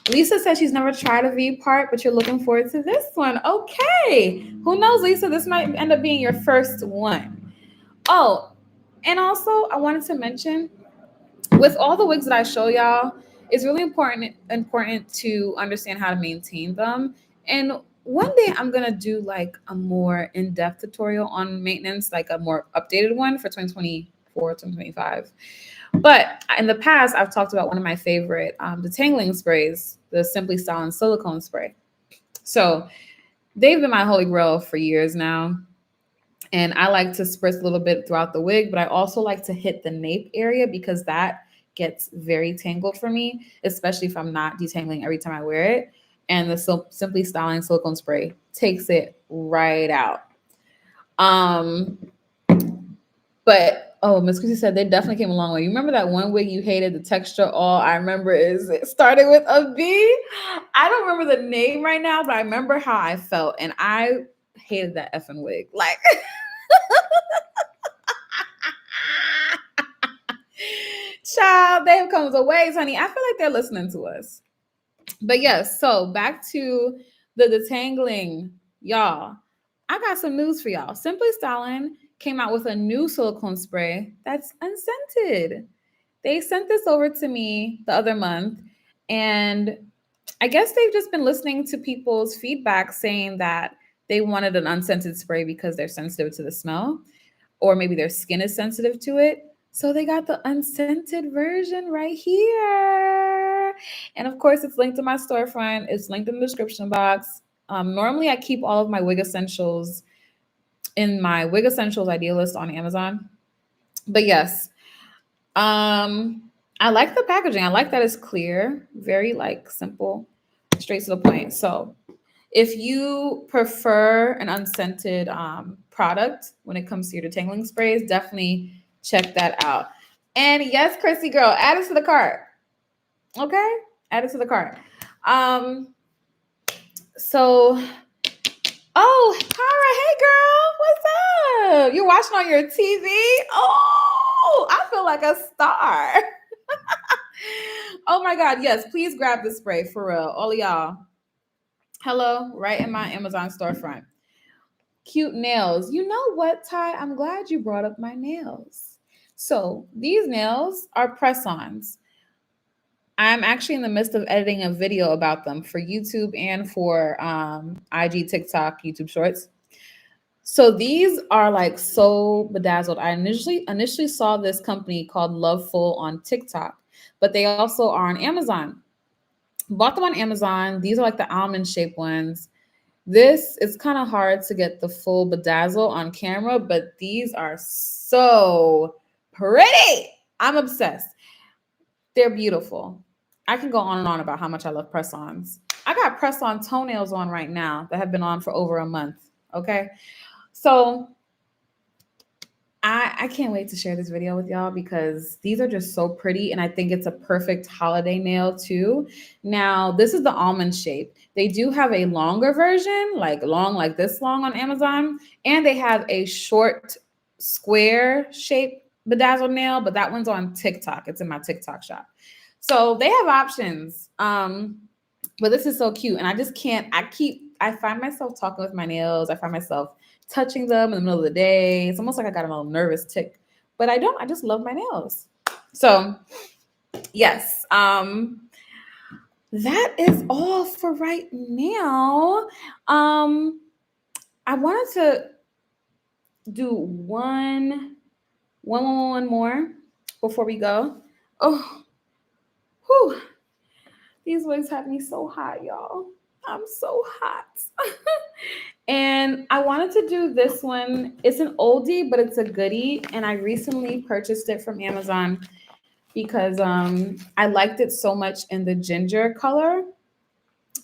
Lisa says she's never tried a V part, but you're looking forward to this one. Okay. Who knows, Lisa? This might end up being your first one. Oh, and also I wanted to mention, with all the wigs that I show y'all, it's really important to understand how to maintain them. And one day I'm gonna do like a more in-depth tutorial on maintenance, like a more updated one for 2024, 2025. But in the past, I've talked about one of my favorite detangling sprays, the Simply Stylin' silicone spray. So they've been my holy grail for years now. And I like to spritz a little bit throughout the wig, but I also like to hit the nape area because that gets very tangled for me, especially if I'm not detangling every time I wear it. And the Simply Stylin' silicone spray takes it right out. But Miss Chrissy said they definitely came a long way. You remember that one wig you hated, the texture? All I remember is it started with a B. I don't remember the name right now, but I remember how I felt, and I hated that effing wig. Like, child, they have come a ways, honey. I feel like they're listening to us. But yes, so back to the detangling, y'all. I got some news for y'all. Simply Stylin' came out with a new silicone spray that's unscented. They sent this over to me the other month, and I guess they've just been listening to people's feedback saying that they wanted an unscented spray because they're sensitive to the smell, or maybe their skin is sensitive to it. So they got the unscented version right here. And of course, it's linked to my storefront. It's linked in the description box. Normally, I keep all of my wig essentials in my Wig Essentials idea list on Amazon. But yes, I like the packaging. I like that it's clear, very like simple, straight to the point. So if you prefer an unscented product when it comes to your detangling sprays, definitely check that out. And yes, Chrissy girl, add it to the cart. Okay? Add it to the cart. So, oh, Cara, hey girl, what's up? You're watching on your TV? Oh, I feel like a star. Oh my God, yes, please grab this spray for real. All of y'all. Hello, right in my Amazon storefront. Cute nails. You know what, Ty? I'm glad you brought up my nails. So these nails are press-ons. I'm actually in the midst of editing a video about them for YouTube and for IG, TikTok, YouTube Shorts. So these are like so bedazzled. I initially saw this company called Loveful on TikTok, but they also are on Amazon. Bought them on Amazon. These are like the almond shaped ones. This is kind of hard to get the full bedazzle on camera, but these are so pretty. I'm obsessed. They're beautiful. I can go on and on about how much I love press-ons. I got press-on toenails on right now that have been on for over a month. Okay. So I can't wait to share this video with y'all because these are just so pretty, and I think it's a perfect holiday nail too. Now, this is the almond shape. They do have a longer version, like this long on Amazon, and they have a short square shape bedazzled nail, but that one's on TikTok. It's in my TikTok shop. So they have options. But this is so cute, and I just can't, I find myself talking with my nails. I find myself touching them in the middle of the day. It's almost like I got a little nervous tick, but I don't. I just love my nails. So yes, that is all for right now. I wanted to do one more before we go. Oh, whew. These wigs have me so hot, y'all. I'm so hot. And I wanted to do this one. It's an oldie, but it's a goodie. And I recently purchased it from Amazon because I liked it so much in the ginger color.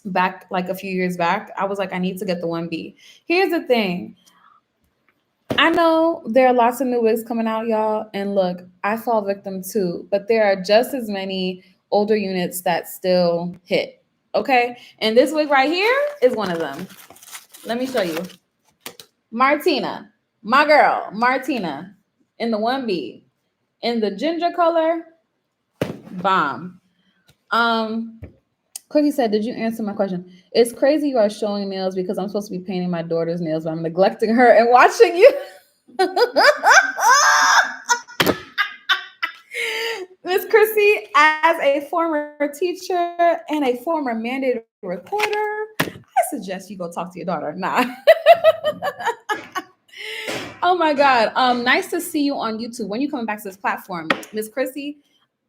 back like a few years back, I was like, I need to get the 1B. Here's the thing. I know there are lots of new wigs coming out, y'all. And look, I fall victim too, but there are just as many older units that still hit. Okay. And this wig right here is one of them. Let me show you. Martina, my girl, Martina, in the 1B, in the ginger color, bomb. Cookie said, did you answer my question? It's crazy you are showing nails because I'm supposed to be painting my daughter's nails, but I'm neglecting her and watching you. Miss Chrissy, as a former teacher and a former mandated reporter, I suggest you go talk to your daughter. Nah. Oh my God. Nice to see you on YouTube. When you coming back to this platform, Miss Chrissy,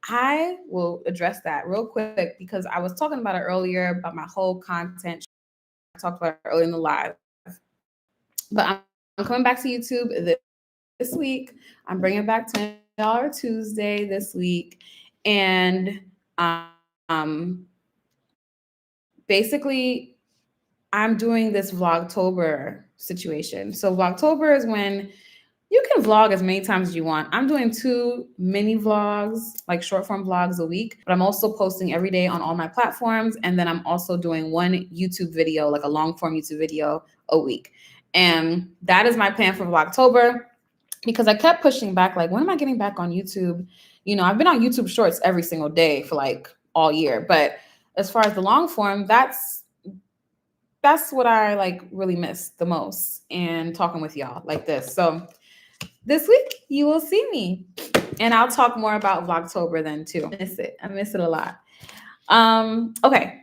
I will address that real quick because I was talking about it earlier about my whole content. I talked about it earlier in the live. But I'm coming back to YouTube this week. I'm bringing back $20 Tuesday this week. And basically, I'm doing this Vlogtober situation. So Vlogtober is when you can vlog as many times as you want. I'm doing 2 mini vlogs, like short form vlogs a week, but I'm also posting every day on all my platforms. And then I'm also doing 1 YouTube video, like a long form YouTube video a week. And that is my plan for Vlogtober because I kept pushing back, like, when am I getting back on YouTube? You know, I've been on YouTube Shorts every single day for like all year. But as far as the long form, that's what I like really miss the most, and talking with y'all like this. So this week you will see me, and I'll talk more about Vlogtober then too. I miss it a lot. Okay,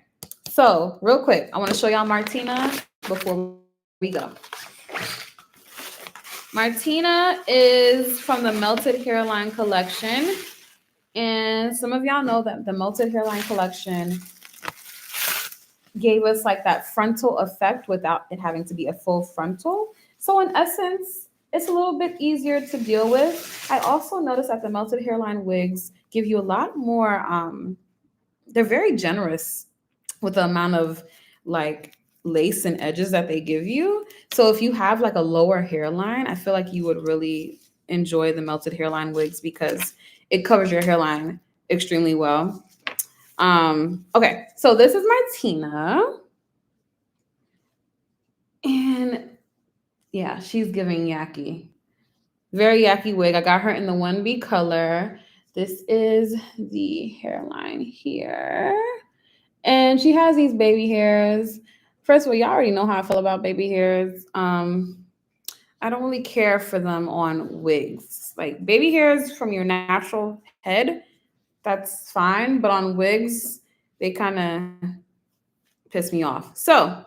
so real quick, I want to show y'all Martina before we go. Martina is from the Melted Hairline collection, and some of y'all know that the Melted Hairline collection gave us like that frontal effect without it having to be a full frontal. So in essence, it's a little bit easier to deal with. I also noticed that the Melted Hairline wigs give you a lot more, they're very generous with the amount of like lace and edges that they give you. So if you have like a lower hairline, I feel like you would really enjoy the Melted Hairline wigs because it covers your hairline extremely well. Okay, so this is Martina. And yeah, she's giving yucky. Very yucky wig. I got her in the 1B color. This is the hairline here. And she has these baby hairs. First of all, y'all already know how I feel about baby hairs. I don't really care for them on wigs. Like baby hairs from your natural head, that's fine. But on wigs, they kind of piss me off. So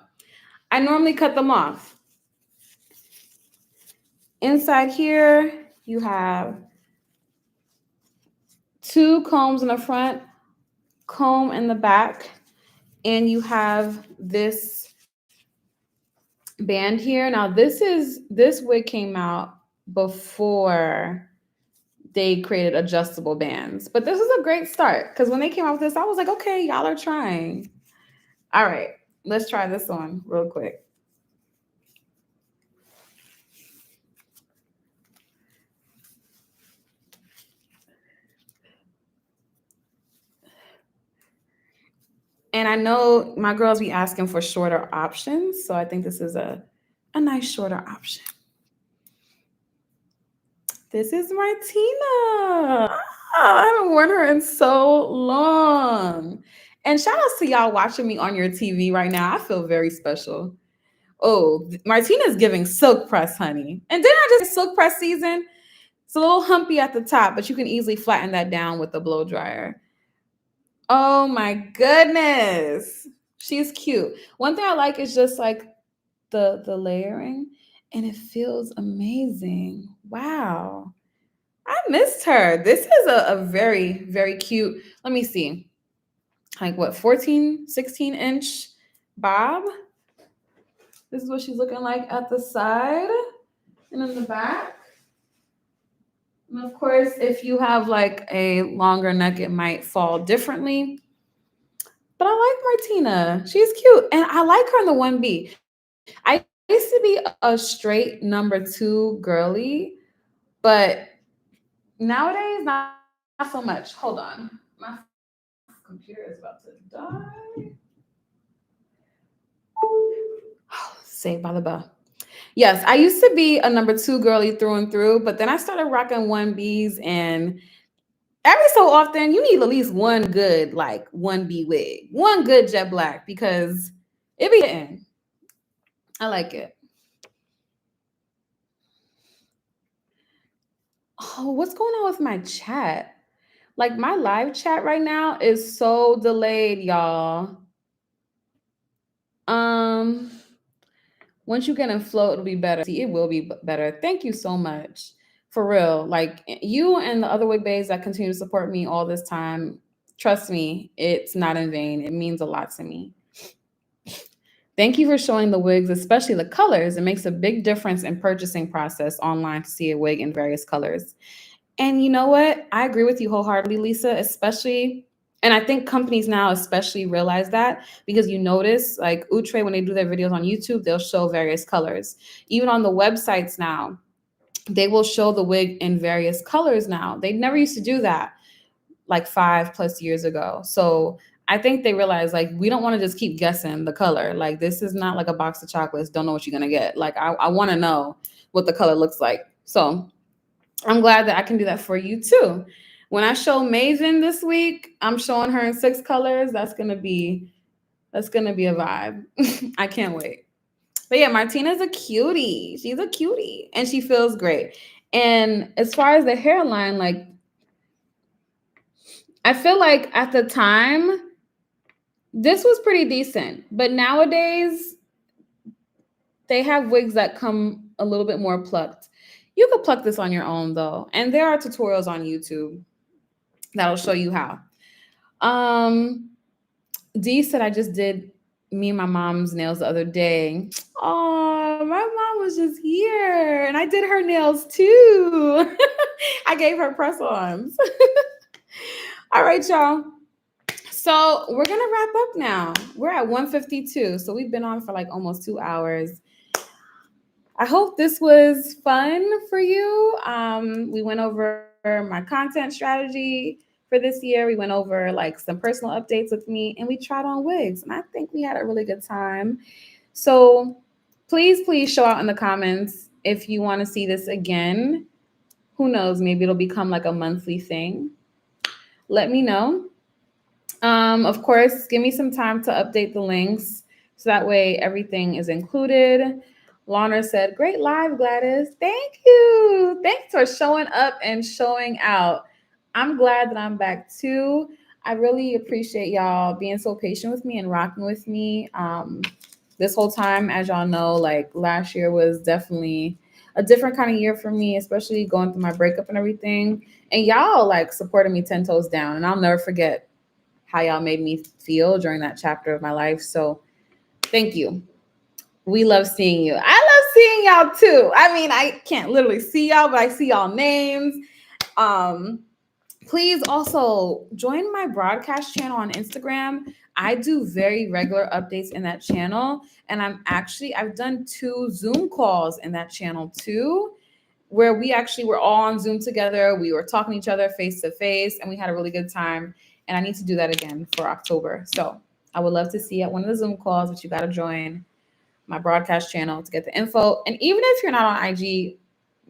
I normally cut them off. Inside here, you have 2 combs in the front, comb in the back, and you have this band here. Now, this wig came out before they created adjustable bands, but this is a great start because when they came out with this, I was like, okay, y'all are trying. All right, let's try this on real quick. And I know my girls be asking for shorter options, so I think this is a nice shorter option. This is Martina. I haven't worn her in so long. And shout outs to y'all watching me on your TV right now. I feel very special. Oh, Martina's giving silk press, honey. And didn't I just say silk press season? It's a little humpy at the top, but you can easily flatten that down with the blow dryer. Oh my goodness. She's cute. One thing I like is just like the layering, and it feels amazing. Wow. I missed her. This is a very, very cute, let me see, like what, 14, 16-inch bob? This is what she's looking like at the side and in the back. And of course, if you have like a longer neck, it might fall differently. But I like Martina. She's cute. And I like her in the 1B. I used to be a straight number 2 girly, but nowadays, not so much. Hold on. My computer is about to die. Saved by the bell. Yes, I used to be a number 2 girly through and through, but then I started rocking 1Bs, and every so often you need at least one good, like 1B wig, one good jet black, because it be hitting. I like it. Oh, what's going on with my chat? Like, my live chat right now is so delayed, y'all. Once you get in flow, it'll be better. See, it will be better. Thank you so much. For real. Like, you and the other wig babes that continue to support me all this time, trust me, it's not in vain. It means a lot to me. Thank you for showing the wigs, especially the colors. It makes a big difference in purchasing process online to see a wig in various colors. And you know what? I agree with you wholeheartedly, Lisa, especially, and I think companies now especially realize that, because you notice, like Outre, when they do their videos on YouTube, they'll show various colors. Even on the websites now, they will show the wig in various colors now. They never used to do that like 5+ years ago. So I think they realize, like, we don't want to just keep guessing the color. Like, this is not like a box of chocolates. Don't know what you're going to get. Like, I want to know what the color looks like. So I'm glad that I can do that for you too. When I show Maven this week, I'm showing her in 6 colors. That's gonna be a vibe. I can't wait. But yeah, Martina's a cutie. She's a cutie, and she feels great. And as far as the hairline, like, I feel like at the time, this was pretty decent. But nowadays, they have wigs that come a little bit more plucked. You could pluck this on your own though. And there are tutorials on YouTube that'll show you how. Dee said I just did me and my mom's nails the other day. Oh, my mom was just here and I did her nails too. I gave her press-ons. All right, y'all. So we're gonna wrap up now. We're at 1:52, so we've been on for like almost 2 hours. I hope this was fun for you. We went over my content strategy for this year. We went over like some personal updates with me, and we tried on wigs, and I think we had a really good time. So please show out in the comments if you want to see this again. Who knows, maybe it'll become like a monthly thing. Let me know. Of course, give me some time to update the links so that way everything is included. Lorna said, great live, Gwladys. Thank you. Thanks for showing up and showing out. I'm glad that I'm back too. I really appreciate y'all being so patient with me and rocking with me. This whole time, as y'all know, like last year was definitely a different kind of year for me, especially going through my breakup and everything. And y'all like supported me 10 toes down. And I'll never forget how y'all made me feel during that chapter of my life. So thank you. We love seeing you. I love seeing y'all too. I mean, I can't literally see y'all, but I see y'all names. Please also join my broadcast channel on Instagram. I do very regular updates in that channel. And I've done 2 Zoom calls in that channel too, where we actually were all on Zoom together. We were talking to each other face to face, and we had a really good time. And I need to do that again for October. So I would love to see you at one of the Zoom calls, but you got to join my broadcast channel to get the info. And even if you're not on IG,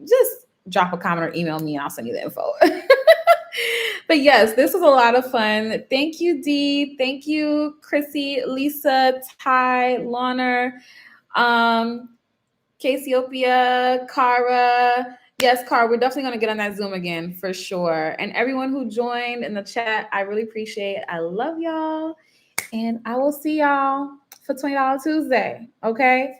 just drop a comment or email me and I'll send you the info. But yes, this was a lot of fun. Thank you, Dee. Thank you, Chrissy, Lisa, Ty, Lorna, Cassiopeia, Cara. Yes, Cara, we're definitely going to get on that Zoom again for sure. And everyone who joined in the chat, I really appreciate it. I love y'all. And I will see y'all for $20 Tuesday, okay?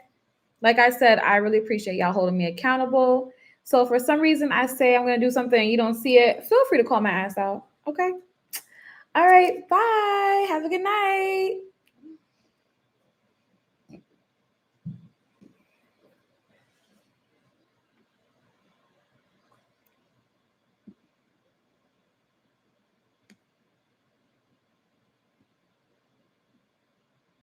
Like I said, I really appreciate y'all holding me accountable. So if for some reason I say I'm going to do something and you don't see it, feel free to call my ass out, okay? All right, bye. Have a good night.